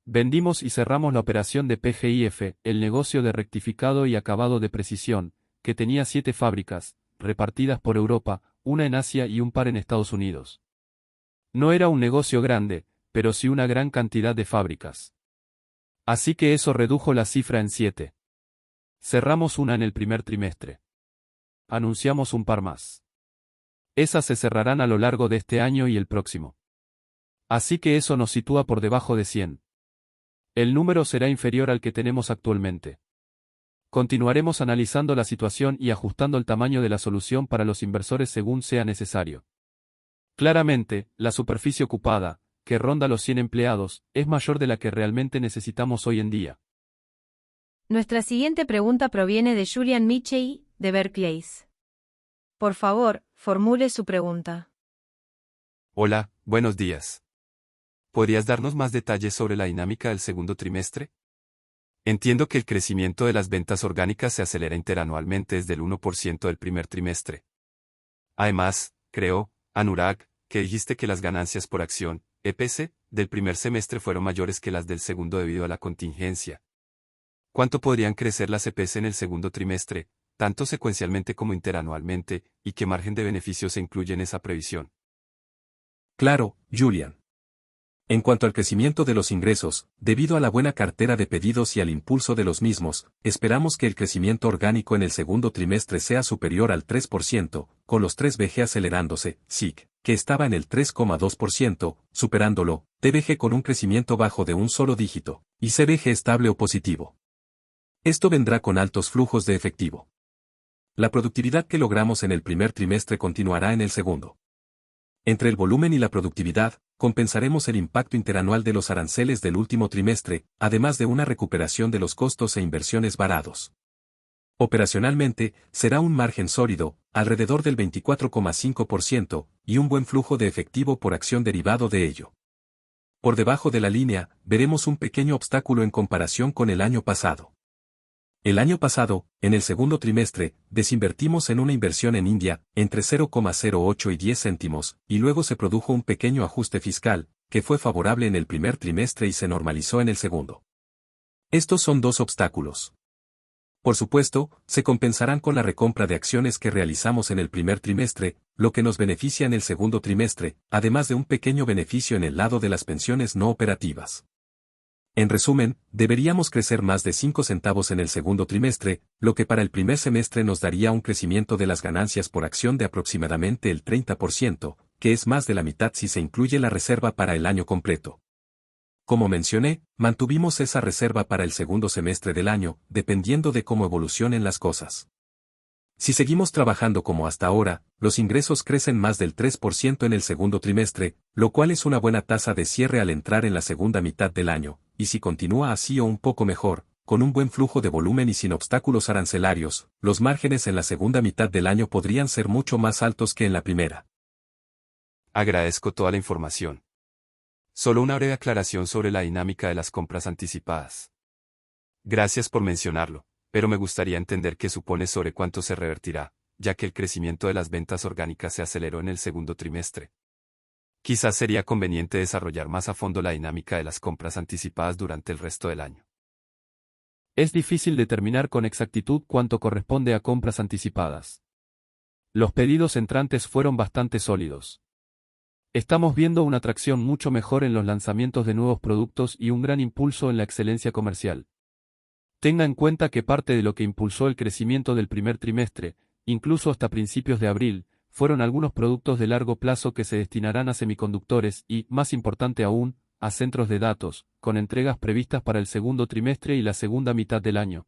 Vendimos y cerramos la operación de PGIF, el negocio de rectificado y acabado de precisión, que tenía 7 fábricas, repartidas por Europa, una en Asia y un par en Estados Unidos. No era un negocio grande, pero sí una gran cantidad de fábricas. Así que eso redujo la cifra en 7. Cerramos una en el primer trimestre. Anunciamos un par más. Esas se cerrarán a lo largo de este año y el próximo. Así que eso nos sitúa por debajo de 100. El número será inferior al que tenemos actualmente. Continuaremos analizando la situación y ajustando el tamaño de la solución para los inversores según sea necesario. Claramente, la superficie ocupada, que ronda los 100 empleados, es mayor de la que realmente necesitamos hoy en día. Nuestra siguiente pregunta proviene de Julian Michei, de Berkeley. Por favor, formule su pregunta. Hola, buenos días. ¿Podrías darnos más detalles sobre la dinámica del segundo trimestre? Entiendo que el crecimiento de las ventas orgánicas se acelera interanualmente desde el 1% del primer trimestre. Además, creo, Anurag, que dijiste que las ganancias por acción, EPS, del primer semestre fueron mayores que las del segundo debido a la contingencia. ¿Cuánto podrían crecer las EPS en el segundo trimestre, tanto secuencialmente como interanualmente, y qué margen de beneficio se incluye en esa previsión? Claro, Julian. En cuanto al crecimiento de los ingresos, debido a la buena cartera de pedidos y al impulso de los mismos, esperamos que el crecimiento orgánico en el segundo trimestre sea superior al 3%, con los 3BG acelerándose, SIC, que estaba en el 3,2%, superándolo, TBG con un crecimiento bajo de un solo dígito, y CBG estable o positivo. Esto vendrá con altos flujos de efectivo. La productividad que logramos en el primer trimestre continuará en el segundo. Entre el volumen y la productividad, compensaremos el impacto interanual de los aranceles del último trimestre, además de una recuperación de los costos e inversiones varados. Operacionalmente, será un margen sólido, alrededor del 24,5%, y un buen flujo de efectivo por acción derivado de ello. Por debajo de la línea, veremos un pequeño obstáculo en comparación con el año pasado. El año pasado, en el segundo trimestre, desinvertimos en una inversión en India, entre 0,08 y 10 céntimos, y luego se produjo un pequeño ajuste fiscal, que fue favorable en el primer trimestre y se normalizó en el segundo. Estos son dos obstáculos. Por supuesto, se compensarán con la recompra de acciones que realizamos en el primer trimestre, lo que nos beneficia en el segundo trimestre, además de un pequeño beneficio en el lado de las pensiones no operativas. En resumen, deberíamos crecer más de 5 centavos en el segundo trimestre, lo que para el primer semestre nos daría un crecimiento de las ganancias por acción de aproximadamente el 30%, que es más de la mitad si se incluye la reserva para el año completo. Como mencioné, mantuvimos esa reserva para el segundo semestre del año, dependiendo de cómo evolucionen las cosas. Si seguimos trabajando como hasta ahora, los ingresos crecen más del 3% en el segundo trimestre, lo cual es una buena tasa de cierre al entrar en la segunda mitad del año, y si continúa así o un poco mejor, con un buen flujo de volumen y sin obstáculos arancelarios, los márgenes en la segunda mitad del año podrían ser mucho más altos que en la primera. Agradezco toda la información. Solo una breve aclaración sobre la dinámica de las compras anticipadas. Gracias por mencionarlo, pero me gustaría entender qué supone sobre cuánto se revertirá, ya que el crecimiento de las ventas orgánicas se aceleró en el segundo trimestre. Quizás sería conveniente desarrollar más a fondo la dinámica de las compras anticipadas durante el resto del año. Es difícil determinar con exactitud cuánto corresponde a compras anticipadas. Los pedidos entrantes fueron bastante sólidos. Estamos viendo una atracción mucho mejor en los lanzamientos de nuevos productos y un gran impulso en la excelencia comercial. Tenga en cuenta que parte de lo que impulsó el crecimiento del primer trimestre, incluso hasta principios de abril, fueron algunos productos de largo plazo que se destinarán a semiconductores y, más importante aún, a centros de datos, con entregas previstas para el segundo trimestre y la segunda mitad del año.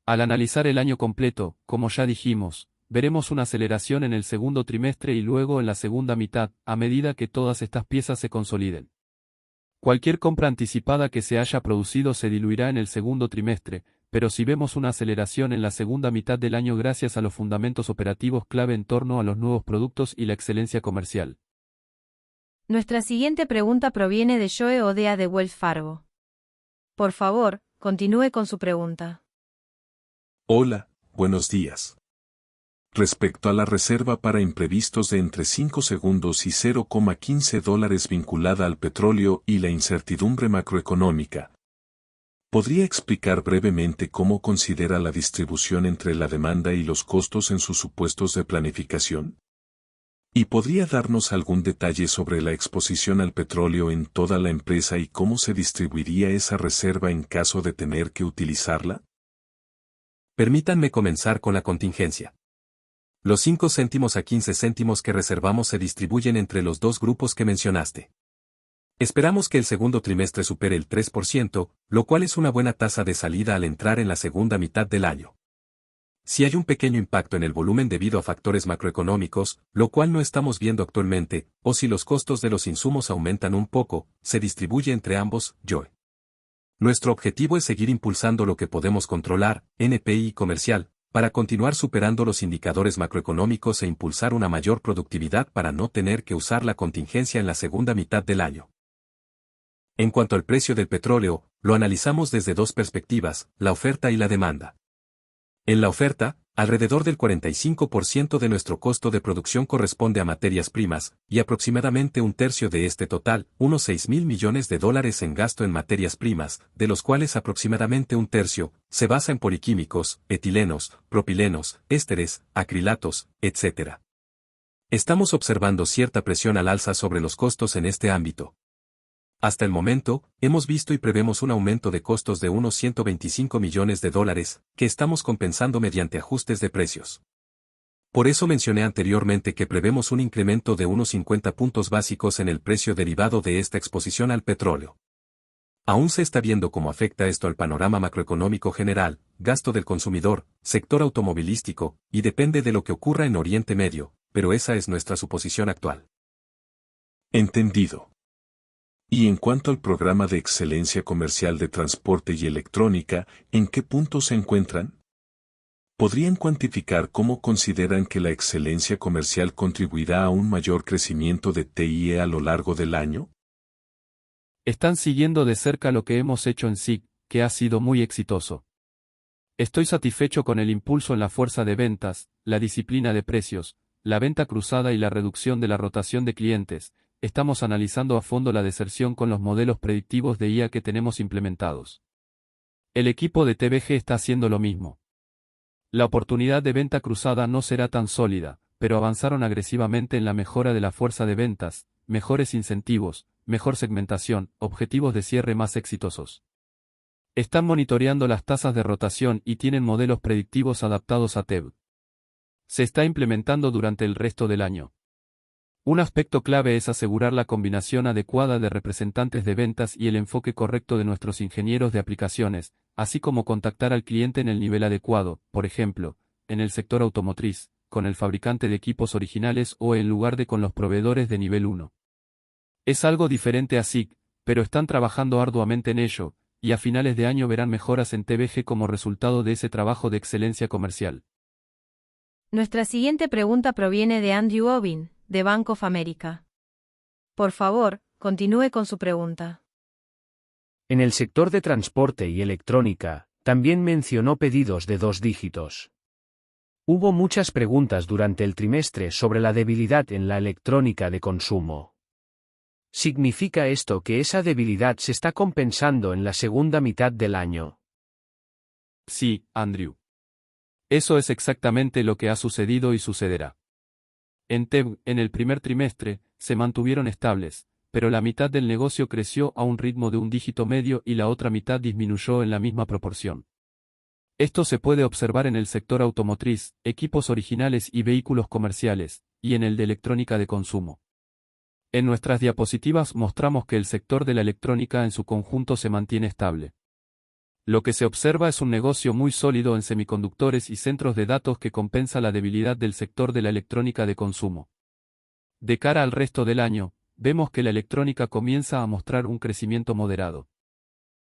Al analizar el año completo, como ya dijimos, veremos una aceleración en el segundo trimestre y luego en la segunda mitad, a medida que todas estas piezas se consoliden. Cualquier compra anticipada que se haya producido se diluirá en el segundo trimestre, pero si vemos una aceleración en la segunda mitad del año gracias a los fundamentos operativos clave en torno a los nuevos productos y la excelencia comercial. Nuestra siguiente pregunta proviene de Joe Odea de Wells Fargo. Por favor, continúe con su pregunta. Hola, buenos días. Respecto a la reserva para imprevistos de entre 5 segundos y $0,15 vinculada al petróleo y la incertidumbre macroeconómica, ¿podría explicar brevemente cómo considera la distribución entre la demanda y los costos en sus supuestos de planificación? ¿Y podría darnos algún detalle sobre la exposición al petróleo en toda la empresa y cómo se distribuiría esa reserva en caso de tener que utilizarla? Permítanme comenzar con la contingencia. Los 5 céntimos a 15 céntimos que reservamos se distribuyen entre los dos grupos que mencionaste. Esperamos que el segundo trimestre supere el 3%, lo cual es una buena tasa de salida al entrar en la segunda mitad del año. Si hay un pequeño impacto en el volumen debido a factores macroeconómicos, lo cual no estamos viendo actualmente, o si los costos de los insumos aumentan un poco, se distribuye entre ambos, Joe. Nuestro objetivo es seguir impulsando lo que podemos controlar, NPI comercial, para continuar superando los indicadores macroeconómicos e impulsar una mayor productividad para no tener que usar la contingencia en la segunda mitad del año. En cuanto al precio del petróleo, lo analizamos desde dos perspectivas, la oferta y la demanda. En la oferta, alrededor del 45% de nuestro costo de producción corresponde a materias primas, y aproximadamente un tercio de este total, unos $6.000 millones en gasto en materias primas, de los cuales aproximadamente un tercio, se basa en poliquímicos, etilenos, propilenos, ésteres, acrilatos, etc. Estamos observando cierta presión al alza sobre los costos en este ámbito. Hasta el momento, hemos visto y prevemos un aumento de costos de unos $125 millones, que estamos compensando mediante ajustes de precios. Por eso mencioné anteriormente que prevemos un incremento de unos 50 puntos básicos en el precio derivado de esta exposición al petróleo. Aún se está viendo cómo afecta esto al panorama macroeconómico general, gasto del consumidor, sector automovilístico, y depende de lo que ocurra en Oriente Medio, pero esa es nuestra suposición actual. Entendido. Y en cuanto al programa de excelencia comercial de transporte y electrónica, ¿en qué punto se encuentran? ¿Podrían cuantificar cómo consideran que la excelencia comercial contribuirá a un mayor crecimiento de TIE a lo largo del año? Están siguiendo de cerca lo que hemos hecho en SIG, que ha sido muy exitoso. Estoy satisfecho con el impulso en la fuerza de ventas, la disciplina de precios, la venta cruzada y la reducción de la rotación de clientes. Estamos analizando a fondo la deserción con los modelos predictivos de IA que tenemos implementados. El equipo de TBG está haciendo lo mismo. La oportunidad de venta cruzada no será tan sólida, pero avanzaron agresivamente en la mejora de la fuerza de ventas, mejores incentivos, mejor segmentación, objetivos de cierre más exitosos. Están monitoreando las tasas de rotación y tienen modelos predictivos adaptados a TEB. Se está implementando durante el resto del año. Un aspecto clave es asegurar la combinación adecuada de representantes de ventas y el enfoque correcto de nuestros ingenieros de aplicaciones, así como contactar al cliente en el nivel adecuado, por ejemplo, en el sector automotriz, con el fabricante de equipos originales o en lugar de con los proveedores de nivel 1. Es algo diferente a SIG, pero están trabajando arduamente en ello, y a finales de año verán mejoras en TBG como resultado de ese trabajo de excelencia comercial. Nuestra siguiente pregunta proviene de Andrew Obin, de Bank of America. Por favor, continúe con su pregunta. En el sector de transporte y electrónica, también mencionó pedidos de 2 dígitos. Hubo muchas preguntas durante el trimestre sobre la debilidad en la electrónica de consumo. ¿Significa esto que esa debilidad se está compensando en la segunda mitad del año? Sí, Andrew. Eso es exactamente lo que ha sucedido y sucederá. En TEB, en el primer trimestre, se mantuvieron estables, pero la mitad del negocio creció a un ritmo de 1 dígito medio y la otra mitad disminuyó en la misma proporción. Esto se puede observar en el sector automotriz, equipos originales y vehículos comerciales, y en el de electrónica de consumo. En nuestras diapositivas mostramos que el sector de la electrónica en su conjunto se mantiene estable. Lo que se observa es un negocio muy sólido en semiconductores y centros de datos que compensa la debilidad del sector de la electrónica de consumo. De cara al resto del año, vemos que la electrónica comienza a mostrar un crecimiento moderado.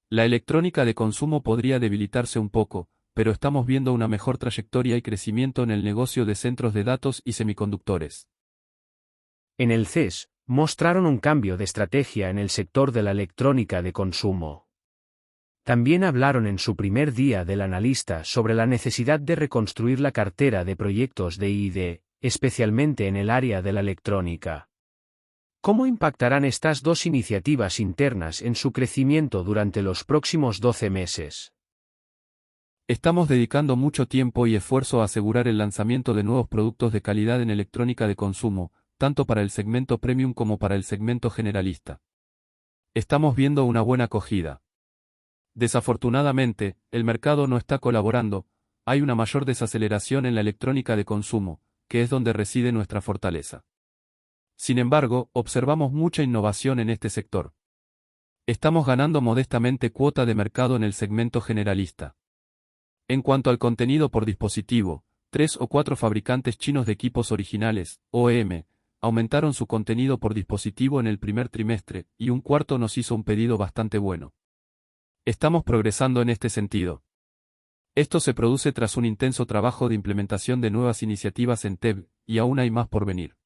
La electrónica de consumo podría debilitarse un poco, pero estamos viendo una mejor trayectoria y crecimiento en el negocio de centros de datos y semiconductores. En el CES, mostraron un cambio de estrategia en el sector de la electrónica de consumo. También hablaron en su primer día del analista sobre la necesidad de reconstruir la cartera de proyectos de I+D, especialmente en el área de la electrónica. ¿Cómo impactarán estas 2 iniciativas internas en su crecimiento durante los próximos 12 meses? Estamos dedicando mucho tiempo y esfuerzo a asegurar el lanzamiento de nuevos productos de calidad en electrónica de consumo, tanto para el segmento premium como para el segmento generalista. Estamos viendo una buena acogida. Desafortunadamente, el mercado no está colaborando, hay una mayor desaceleración en la electrónica de consumo, que es donde reside nuestra fortaleza. Sin embargo, observamos mucha innovación en este sector. Estamos ganando modestamente cuota de mercado en el segmento generalista. En cuanto al contenido por dispositivo, 3 o 4 fabricantes chinos de equipos originales, OEM, aumentaron su contenido por dispositivo en el primer trimestre, y un cuarto nos hizo un pedido bastante bueno. Estamos progresando en este sentido. Esto se produce tras un intenso trabajo de implementación de nuevas iniciativas en TEB, y aún hay más por venir.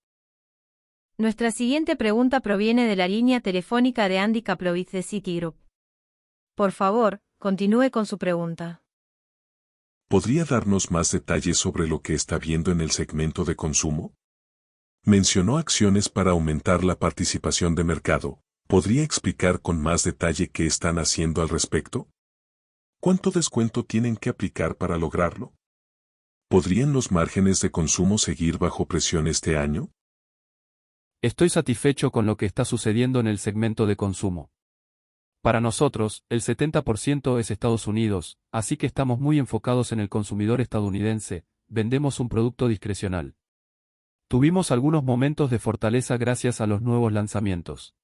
Nuestra siguiente pregunta proviene de la línea telefónica de Andy Kaplowitz de Citigroup. Por favor, continúe con su pregunta. ¿Podría darnos más detalles sobre lo que está viendo en el segmento de consumo? Mencionó acciones para aumentar la participación de mercado. ¿Podría explicar con más detalle qué están haciendo al respecto? ¿Cuánto descuento tienen que aplicar para lograrlo? ¿Podrían los márgenes de consumo seguir bajo presión este año? Estoy satisfecho con lo que está sucediendo en el segmento de consumo. Para nosotros, el 70% es Estados Unidos, así que estamos muy enfocados en el consumidor estadounidense, vendemos un producto discrecional. Tuvimos algunos momentos de fortaleza gracias a los nuevos lanzamientos.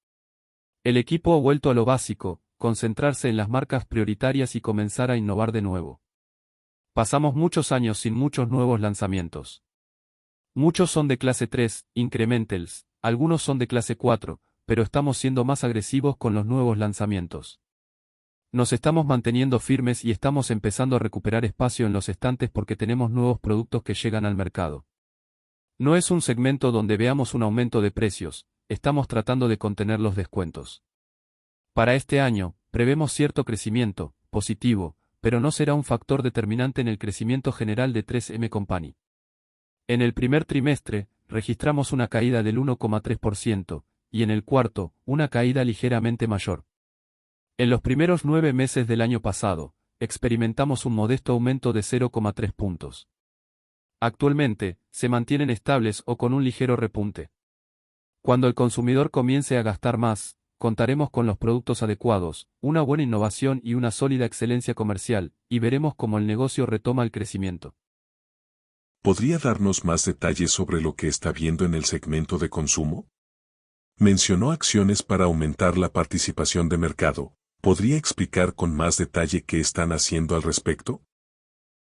El equipo ha vuelto a lo básico, concentrarse en las marcas prioritarias y comenzar a innovar de nuevo. Pasamos muchos años sin muchos nuevos lanzamientos. Muchos son de clase 3, incrementals, algunos son de clase 4, pero estamos siendo más agresivos con los nuevos lanzamientos. Nos estamos manteniendo firmes y estamos empezando a recuperar espacio en los estantes porque tenemos nuevos productos que llegan al mercado. No es un segmento donde veamos un aumento de precios, estamos tratando de contener los descuentos. Para este año, prevemos cierto crecimiento, positivo, pero no será un factor determinante en el crecimiento general de 3M Company. En el primer trimestre, registramos una caída del 1,3%, y en el cuarto, una caída ligeramente mayor. En los primeros 9 meses del año pasado, experimentamos un modesto aumento de 0,3 puntos. Actualmente, se mantienen estables o con un ligero repunte. Cuando el consumidor comience a gastar más, contaremos con los productos adecuados, una buena innovación y una sólida excelencia comercial, y veremos cómo el negocio retoma el crecimiento. ¿Podría darnos más detalles sobre lo que está viendo en el segmento de consumo? Mencionó acciones para aumentar la participación de mercado. ¿Podría explicar con más detalle qué están haciendo al respecto?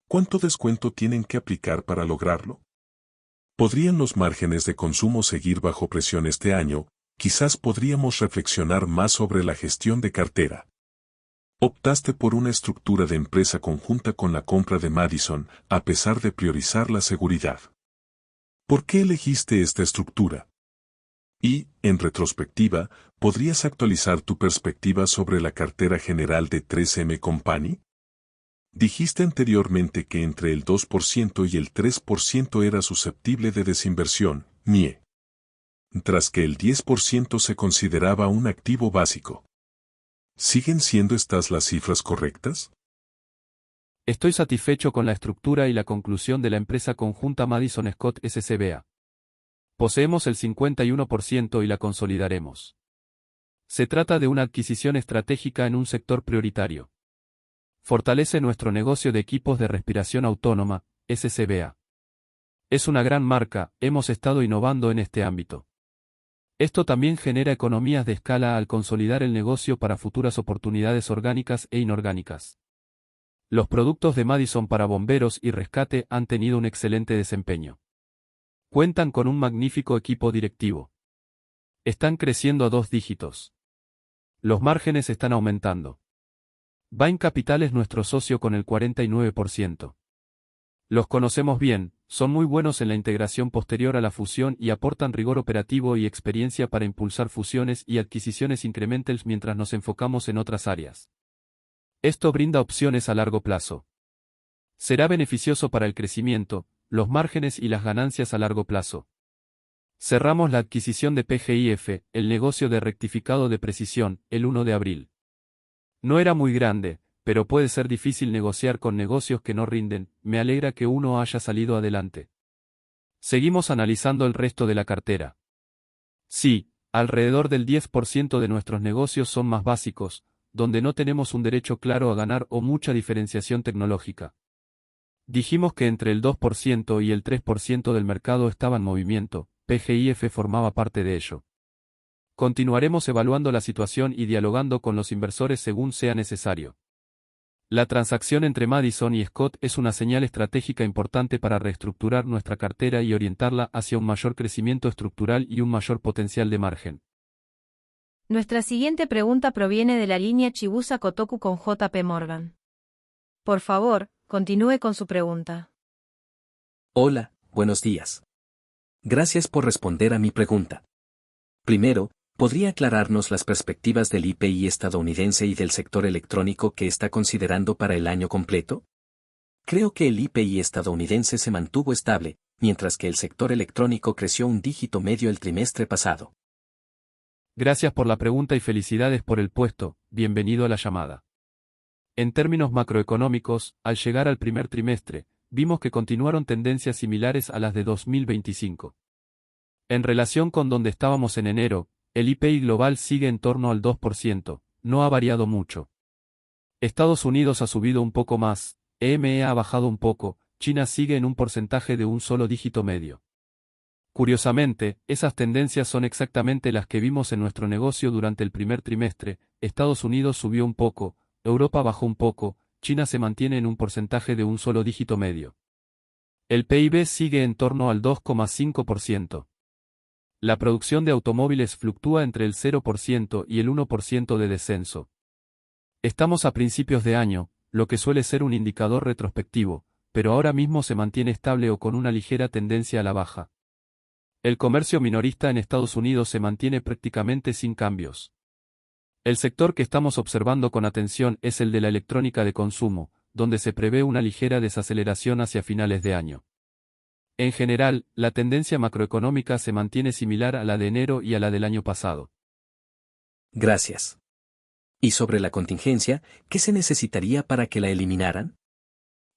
¿Cuánto descuento tienen que aplicar para lograrlo? ¿Podrían los márgenes de consumo seguir bajo presión este año? quizás podríamos reflexionar más sobre la gestión de cartera. Optaste por una estructura de empresa conjunta con la compra de Madison, a pesar de priorizar la seguridad. ¿Por qué elegiste esta estructura? Y, en retrospectiva, ¿podrías actualizar tu perspectiva sobre la cartera general de 3M Company? Dijiste anteriormente que entre el 2% y el 3% era susceptible de desinversión, mientras que el 10% se consideraba un activo básico. ¿Siguen siendo estas las cifras correctas? Estoy satisfecho con la estructura y la conclusión de la empresa conjunta Madison Scott SCBA. Poseemos el 51% y la consolidaremos. Se trata de una adquisición estratégica en un sector prioritario. Fortalece nuestro negocio de equipos de respiración autónoma, SCBA. Es una gran marca, hemos estado innovando en este ámbito. Esto también genera economías de escala al consolidar el negocio para futuras oportunidades orgánicas e inorgánicas. Los productos de Madison para bomberos y rescate han tenido un excelente desempeño. Cuentan con un magnífico equipo directivo. Están creciendo a 2 dígitos. Los márgenes están aumentando. Bain Capital es nuestro socio con el 49%. Los conocemos bien, son muy buenos en la integración posterior a la fusión y aportan rigor operativo y experiencia para impulsar fusiones y adquisiciones incrementales mientras nos enfocamos en otras áreas. Esto brinda opciones a largo plazo. Será beneficioso para el crecimiento, los márgenes y las ganancias a largo plazo. Cerramos la adquisición de PGIF, el negocio de rectificado de precisión, el 1 de abril. No era muy grande, pero puede ser difícil negociar con negocios que no rinden, me alegra que uno haya salido adelante. Seguimos analizando el resto de la cartera. Sí, alrededor del 10% de nuestros negocios son más básicos, donde no tenemos un derecho claro a ganar o mucha diferenciación tecnológica. Dijimos que entre el 2% y el 3% del mercado estaba en movimiento, PGIF formaba parte de ello. Continuaremos evaluando la situación y dialogando con los inversores según sea necesario. La transacción entre Madison y Scott es una señal estratégica importante para reestructurar nuestra cartera y orientarla hacia un mayor crecimiento estructural y un mayor potencial de margen. Nuestra siguiente pregunta proviene de la línea Chibusa Kotoku con JP Morgan. Por favor, continúe con su pregunta. Hola, buenos días. Gracias por responder a mi pregunta. Primero, ¿podría aclararnos las perspectivas del IPI estadounidense y del sector electrónico que está considerando para el año completo? Creo que el IPI estadounidense se mantuvo estable, mientras que el sector electrónico creció un dígito medio el trimestre pasado. Gracias por la pregunta y felicidades por el puesto, bienvenido a la llamada. En términos macroeconómicos, al llegar al primer trimestre, vimos que continuaron tendencias similares a las de 2025. En relación con donde estábamos en enero, el IPI global sigue en torno al 2%, no ha variado mucho. Estados Unidos ha subido un poco más, EMEA ha bajado un poco, China sigue en un porcentaje de un solo dígito medio. Curiosamente, esas tendencias son exactamente las que vimos en nuestro negocio durante el primer trimestre, Estados Unidos subió un poco, Europa bajó un poco, China se mantiene en un porcentaje de un solo dígito medio. El PIB sigue en torno al 2,5%. La producción de automóviles fluctúa entre el 0% y el 1% de descenso. Estamos a principios de año, lo que suele ser un indicador retrospectivo, pero ahora mismo se mantiene estable o con una ligera tendencia a la baja. El comercio minorista en Estados Unidos se mantiene prácticamente sin cambios. El sector que estamos observando con atención es el de la electrónica de consumo, donde se prevé una ligera desaceleración hacia finales de año. En general, la tendencia macroeconómica se mantiene similar a la de enero y a la del año pasado. Gracias. Y sobre la contingencia, ¿qué se necesitaría para que la eliminaran?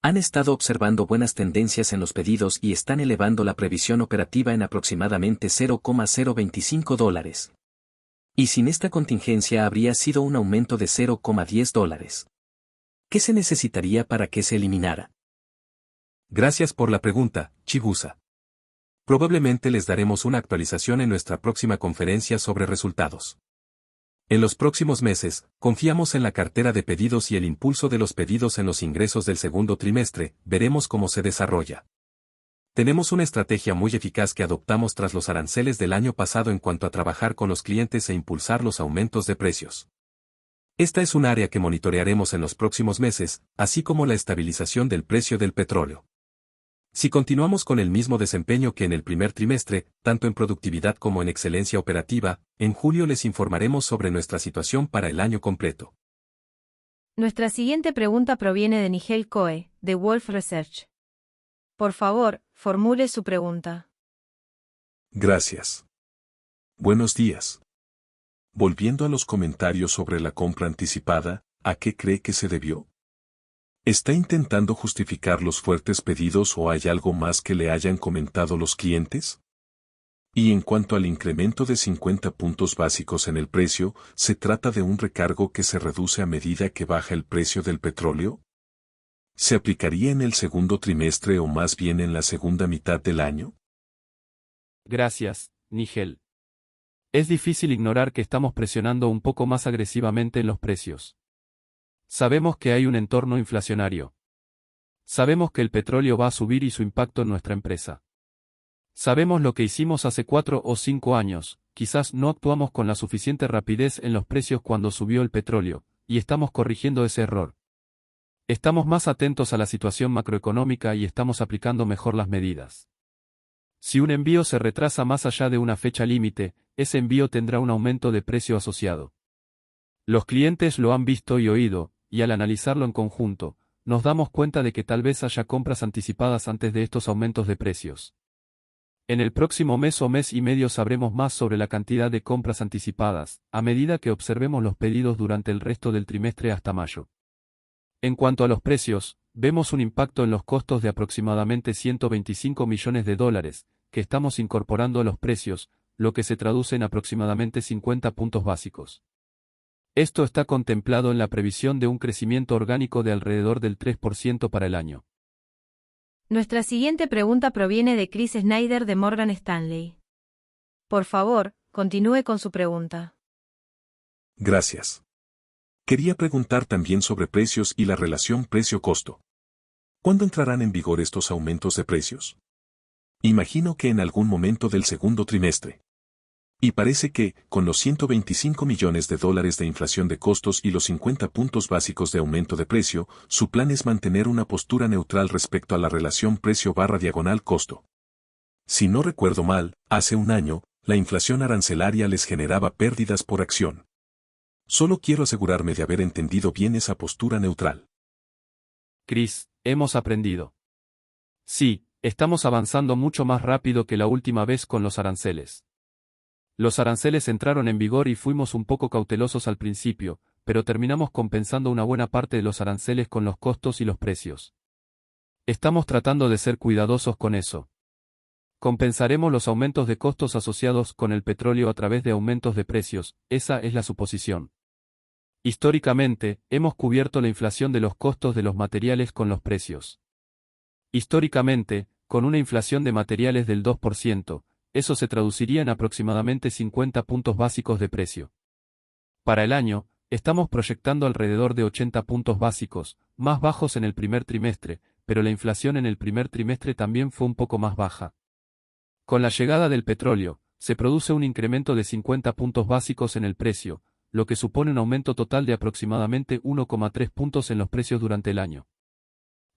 Han estado observando buenas tendencias en los pedidos y están elevando la previsión operativa en aproximadamente $0,025. Y sin esta contingencia habría sido un aumento de $0,10. ¿Qué se necesitaría para que se eliminara? Gracias por la pregunta, Chibusa. Probablemente les daremos una actualización en nuestra próxima conferencia sobre resultados. En los próximos meses, confiamos en la cartera de pedidos y el impulso de los pedidos en los ingresos del segundo trimestre, veremos cómo se desarrolla. Tenemos una estrategia muy eficaz que adoptamos tras los aranceles del año pasado en cuanto a trabajar con los clientes e impulsar los aumentos de precios. Esta es un área que monitorearemos en los próximos meses, así como la estabilización del precio del petróleo. Si continuamos con el mismo desempeño que en el primer trimestre, tanto en productividad como en excelencia operativa, en julio les informaremos sobre nuestra situación para el año completo. Nuestra siguiente pregunta proviene de Nigel Coe, de Wolf Research. Por favor, formule su pregunta. Gracias. Buenos días. Volviendo a los comentarios sobre la compra anticipada, ¿a qué cree que se debió? ¿Está intentando justificar los fuertes pedidos o hay algo más que le hayan comentado los clientes? Y en cuanto al incremento de 50 puntos básicos en el precio, ¿se trata de un recargo que se reduce a medida que baja el precio del petróleo? ¿Se aplicaría en el segundo trimestre o más bien en la segunda mitad del año? Gracias, Nigel. Es difícil ignorar que estamos presionando un poco más agresivamente en los precios. Sabemos que hay un entorno inflacionario. Sabemos que el petróleo va a subir y su impacto en nuestra empresa. Sabemos lo que hicimos hace 4 o 5 años, quizás no actuamos con la suficiente rapidez en los precios cuando subió el petróleo, y estamos corrigiendo ese error. Estamos más atentos a la situación macroeconómica y estamos aplicando mejor las medidas. Si un envío se retrasa más allá de una fecha límite, ese envío tendrá un aumento de precio asociado. Los clientes lo han visto y oído, y al analizarlo en conjunto, nos damos cuenta de que tal vez haya compras anticipadas antes de estos aumentos de precios. En el próximo mes o mes y medio sabremos más sobre la cantidad de compras anticipadas, a medida que observemos los pedidos durante el resto del trimestre hasta mayo. En cuanto a los precios, vemos un impacto en los costos de aproximadamente $125 millones, que estamos incorporando a los precios, lo que se traduce en aproximadamente 50 puntos básicos. Esto está contemplado en la previsión de un crecimiento orgánico de alrededor del 3% para el año. Nuestra siguiente pregunta proviene de Chris Snyder de Morgan Stanley. Por favor, continúe con su pregunta. Gracias. Quería preguntar también sobre precios y la relación precio-costo. ¿Cuándo entrarán en vigor estos aumentos de precios? Imagino que en algún momento del segundo trimestre. Y parece que, con los $125 millones de inflación de costos y los 50 puntos básicos de aumento de precio, su plan es mantener una postura neutral respecto a la relación precio/costo. Si no recuerdo mal, hace un año, la inflación arancelaria les generaba pérdidas por acción. Solo quiero asegurarme de haber entendido bien esa postura neutral. Chris, hemos aprendido. Sí, estamos avanzando mucho más rápido que la última vez con los aranceles. Los aranceles entraron en vigor y fuimos un poco cautelosos al principio, pero terminamos compensando una buena parte de los aranceles con los costos y los precios. Estamos tratando de ser cuidadosos con eso. Compensaremos los aumentos de costos asociados con el petróleo a través de aumentos de precios, esa es la suposición. Históricamente, hemos cubierto la inflación de los costos de los materiales con los precios. Históricamente, con una inflación de materiales del 2%, eso se traduciría en aproximadamente 50 puntos básicos de precio. Para el año, estamos proyectando alrededor de 80 puntos básicos, más bajos en el primer trimestre, pero la inflación en el primer trimestre también fue un poco más baja. Con la llegada del petróleo, se produce un incremento de 50 puntos básicos en el precio, lo que supone un aumento total de aproximadamente 1,3 puntos en los precios durante el año.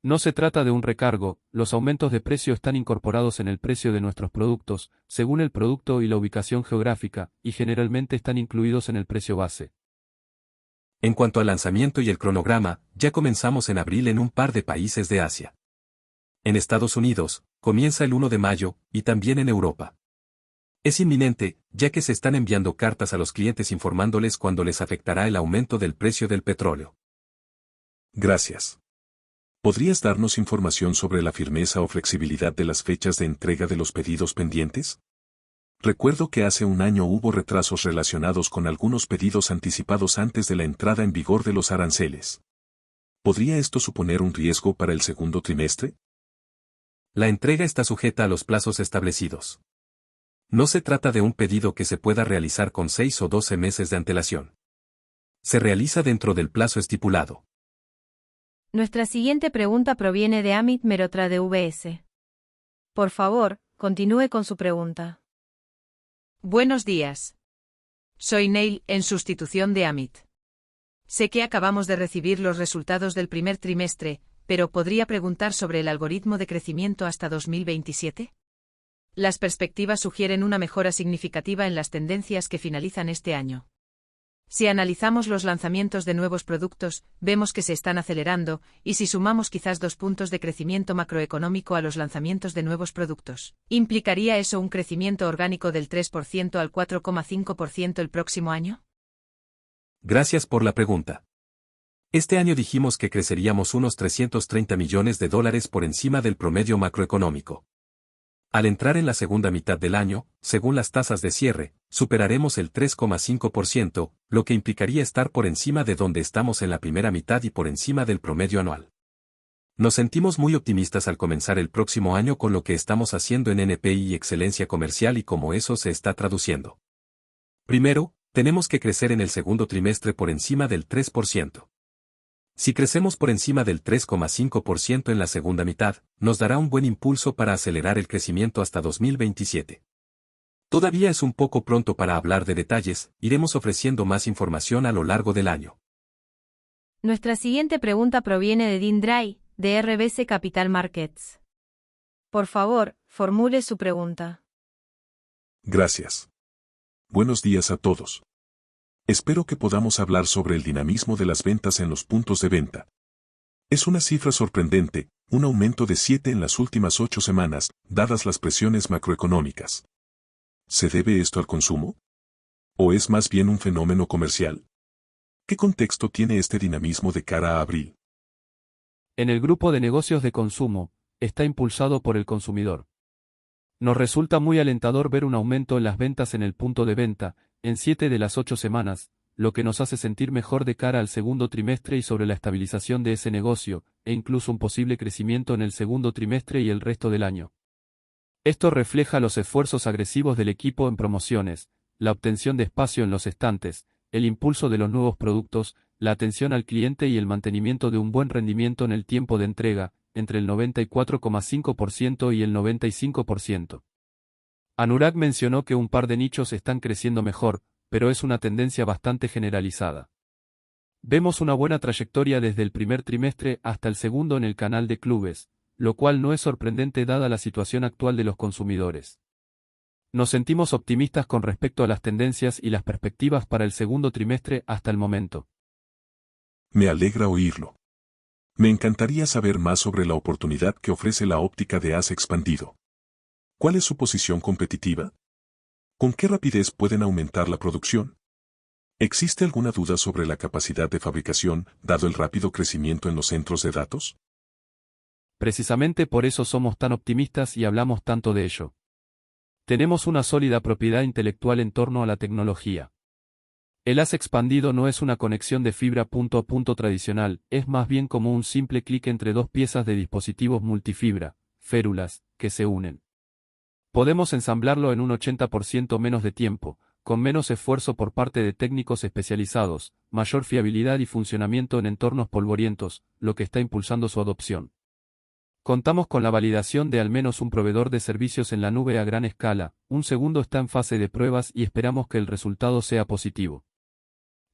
No se trata de un recargo, los aumentos de precio están incorporados en el precio de nuestros productos, según el producto y la ubicación geográfica, y generalmente están incluidos en el precio base. En cuanto al lanzamiento y el cronograma, ya comenzamos en abril en un par de países de Asia. En Estados Unidos, comienza el 1 de mayo, y también en Europa. Es inminente, ya que se están enviando cartas a los clientes informándoles cuándo les afectará el aumento del precio del petróleo. Gracias. ¿Podrías darnos información sobre la firmeza o flexibilidad de las fechas de entrega de los pedidos pendientes? Recuerdo que hace un año hubo retrasos relacionados con algunos pedidos anticipados antes de la entrada en vigor de los aranceles. ¿Podría esto suponer un riesgo para el segundo trimestre? La entrega está sujeta a los plazos establecidos. No se trata de un pedido que se pueda realizar con 6 o 12 meses de antelación. Se realiza dentro del plazo estipulado. Nuestra siguiente pregunta proviene de Amit Mehrotra de UBS. Por favor, continúe con su pregunta. Buenos días. Soy Neil, en sustitución de Amit. Sé que acabamos de recibir los resultados del primer trimestre, pero ¿podría preguntar sobre el algoritmo de crecimiento hasta 2027? Las perspectivas sugieren una mejora significativa en las tendencias que finalizan este año. Si analizamos los lanzamientos de nuevos productos, vemos que se están acelerando, y si sumamos quizás 2 puntos de crecimiento macroeconómico a los lanzamientos de nuevos productos, ¿implicaría eso un crecimiento orgánico del 3% al 4,5% el próximo año? Gracias por la pregunta. Este año dijimos que creceríamos unos $330 millones por encima del promedio macroeconómico. Al entrar en la segunda mitad del año, según las tasas de cierre, superaremos el 3,5%, lo que implicaría estar por encima de donde estamos en la primera mitad y por encima del promedio anual. Nos sentimos muy optimistas al comenzar el próximo año con lo que estamos haciendo en NPI y excelencia comercial y cómo eso se está traduciendo. Primero, tenemos que crecer en el segundo trimestre por encima del 3%. Si crecemos por encima del 3,5% en la segunda mitad, nos dará un buen impulso para acelerar el crecimiento hasta 2027. Todavía es un poco pronto para hablar de detalles, iremos ofreciendo más información a lo largo del año. Nuestra siguiente pregunta proviene de Dean Dray, de RBC Capital Markets. Por favor, formule su pregunta. Gracias. Buenos días a todos. Espero que podamos hablar sobre el dinamismo de las ventas en los puntos de venta. Es una cifra sorprendente, un aumento de 7 en las últimas 8 semanas, dadas las presiones macroeconómicas. ¿Se debe esto al consumo? ¿O es más bien un fenómeno comercial? ¿Qué contexto tiene este dinamismo de cara a abril? En el grupo de negocios de consumo, está impulsado por el consumidor. Nos resulta muy alentador ver un aumento en las ventas en el punto de venta, en 7 de las 8 semanas, lo que nos hace sentir mejor de cara al segundo trimestre y sobre la estabilización de ese negocio, e incluso un posible crecimiento en el segundo trimestre y el resto del año. Esto refleja los esfuerzos agresivos del equipo en promociones, la obtención de espacio en los estantes, el impulso de los nuevos productos, la atención al cliente y el mantenimiento de un buen rendimiento en el tiempo de entrega, entre el 94,5% y el 95%. Anurag mencionó que un par de nichos están creciendo mejor, pero es una tendencia bastante generalizada. Vemos una buena trayectoria desde el primer trimestre hasta el segundo en el canal de clubes, lo cual no es sorprendente dada la situación actual de los consumidores. Nos sentimos optimistas con respecto a las tendencias y las perspectivas para el segundo trimestre hasta el momento. Me alegra oírlo. Me encantaría saber más sobre la oportunidad que ofrece la óptica de haz expandido. ¿Cuál es su posición competitiva? ¿Con qué rapidez pueden aumentar la producción? ¿Existe alguna duda sobre la capacidad de fabricación, dado el rápido crecimiento en los centros de datos? Precisamente por eso somos tan optimistas y hablamos tanto de ello. Tenemos una sólida propiedad intelectual en torno a la tecnología. El haz expandido no es una conexión de fibra punto a punto tradicional, es más bien como un simple clic entre dos piezas de dispositivos multifibra, férulas, que se unen. Podemos ensamblarlo en un 80% menos de tiempo, con menos esfuerzo por parte de técnicos especializados, mayor fiabilidad y funcionamiento en entornos polvorientos, lo que está impulsando su adopción. Contamos con la validación de al menos un proveedor de servicios en la nube a gran escala, un segundo está en fase de pruebas y esperamos que el resultado sea positivo.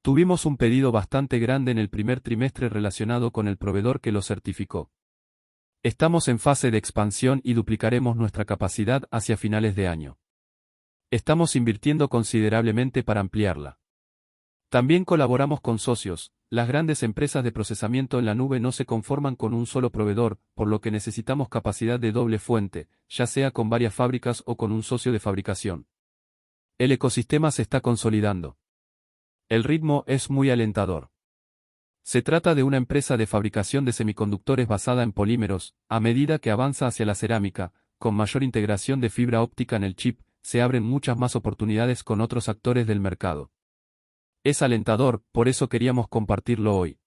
Tuvimos un pedido bastante grande en el primer trimestre relacionado con el proveedor que lo certificó. Estamos en fase de expansión y duplicaremos nuestra capacidad hacia finales de año. Estamos invirtiendo considerablemente para ampliarla. También colaboramos con socios. Las grandes empresas de procesamiento en la nube no se conforman con un solo proveedor, por lo que necesitamos capacidad de doble fuente, ya sea con varias fábricas o con un socio de fabricación. El ecosistema se está consolidando. El ritmo es muy alentador. Se trata de una empresa de fabricación de semiconductores basada en polímeros, a medida que avanza hacia la cerámica, con mayor integración de fibra óptica en el chip, se abren muchas más oportunidades con otros actores del mercado. Es alentador, por eso queríamos compartirlo hoy.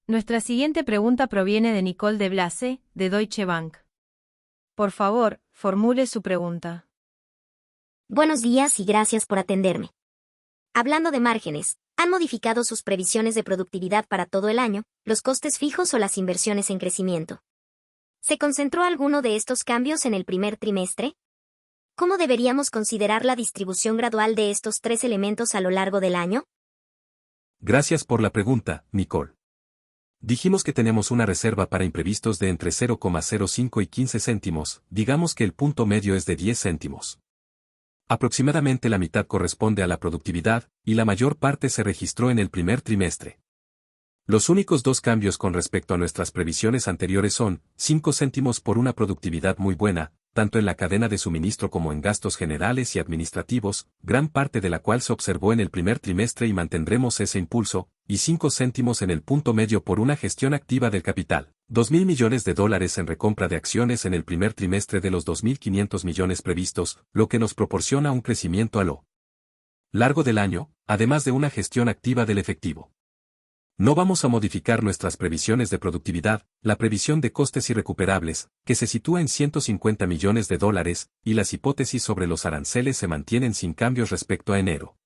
Nuestra siguiente pregunta proviene de Nicole de Blase, de Deutsche Bank. Por favor, formule su pregunta. Buenos días y gracias por atenderme. Hablando de márgenes, ¿han modificado sus previsiones de productividad para todo el año, los costes fijos o las inversiones en crecimiento? ¿Se concentró alguno de estos cambios en el primer trimestre? ¿Cómo deberíamos considerar la distribución gradual de estos tres elementos a lo largo del año? Gracias por la pregunta, Nicole. Dijimos que tenemos una reserva para imprevistos de entre 0,05 y 15 céntimos, digamos que el punto medio es de 10 céntimos. Aproximadamente la mitad corresponde a la productividad, y la mayor parte se registró en el primer trimestre. Los únicos dos cambios con respecto a nuestras previsiones anteriores son 5 céntimos por una productividad muy buena, tanto en la cadena de suministro como en gastos generales y administrativos, gran parte de la cual se observó en el primer trimestre y mantendremos ese impulso, y 5 céntimos en el punto medio por una gestión activa del capital. $2.000 millones en recompra de acciones en el primer trimestre de los 2.500 millones previstos, lo que nos proporciona un crecimiento a lo largo del año, además de una gestión activa del efectivo. No vamos a modificar nuestras previsiones de productividad, la previsión de costes irrecuperables, que se sitúa en $150 millones, y las hipótesis sobre los aranceles se mantienen sin cambios respecto a enero.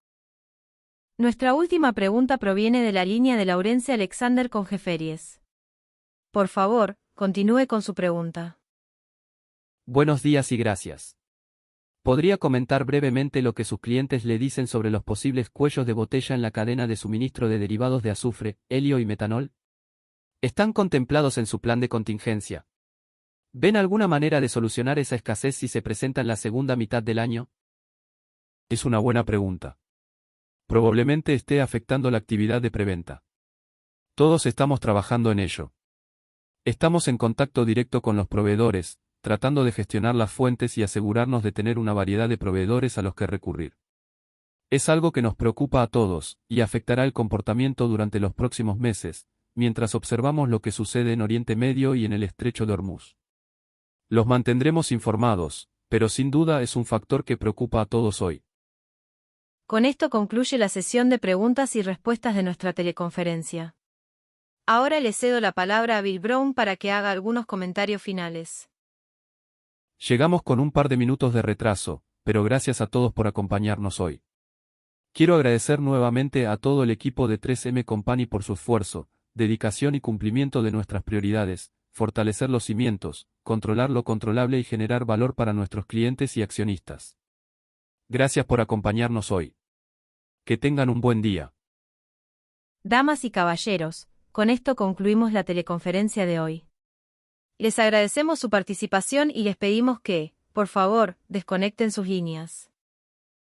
Nuestra última pregunta proviene de la línea de Laurence Alexander con Jefferies. Por favor, continúe con su pregunta. Buenos días y gracias. ¿Podría comentar brevemente lo que sus clientes le dicen sobre los posibles cuellos de botella en la cadena de suministro de derivados de azufre, helio y metanol? ¿Están contemplados en su plan de contingencia? ¿Ven alguna manera de solucionar esa escasez si se presenta en la segunda mitad del año? Es una buena pregunta. Probablemente esté afectando la actividad de preventa. Todos estamos trabajando en ello. Estamos en contacto directo con los proveedores, tratando de gestionar las fuentes y asegurarnos de tener una variedad de proveedores a los que recurrir. Es algo que nos preocupa a todos, y afectará el comportamiento durante los próximos meses, mientras observamos lo que sucede en Oriente Medio y en el Estrecho de Hormuz. Los mantendremos informados, pero sin duda es un factor que preocupa a todos hoy. Con esto concluye la sesión de preguntas y respuestas de nuestra teleconferencia. Ahora le cedo la palabra a Bill Brown para que haga algunos comentarios finales. Llegamos con un par de minutos de retraso, pero gracias a todos por acompañarnos hoy. Quiero agradecer nuevamente a todo el equipo de 3M Company por su esfuerzo, dedicación y cumplimiento de nuestras prioridades, fortalecer los cimientos, controlar lo controlable y generar valor para nuestros clientes y accionistas. Gracias por acompañarnos hoy. Que tengan un buen día. Damas y caballeros, con esto concluimos la teleconferencia de hoy. Les agradecemos su participación y les pedimos que, por favor, desconecten sus líneas.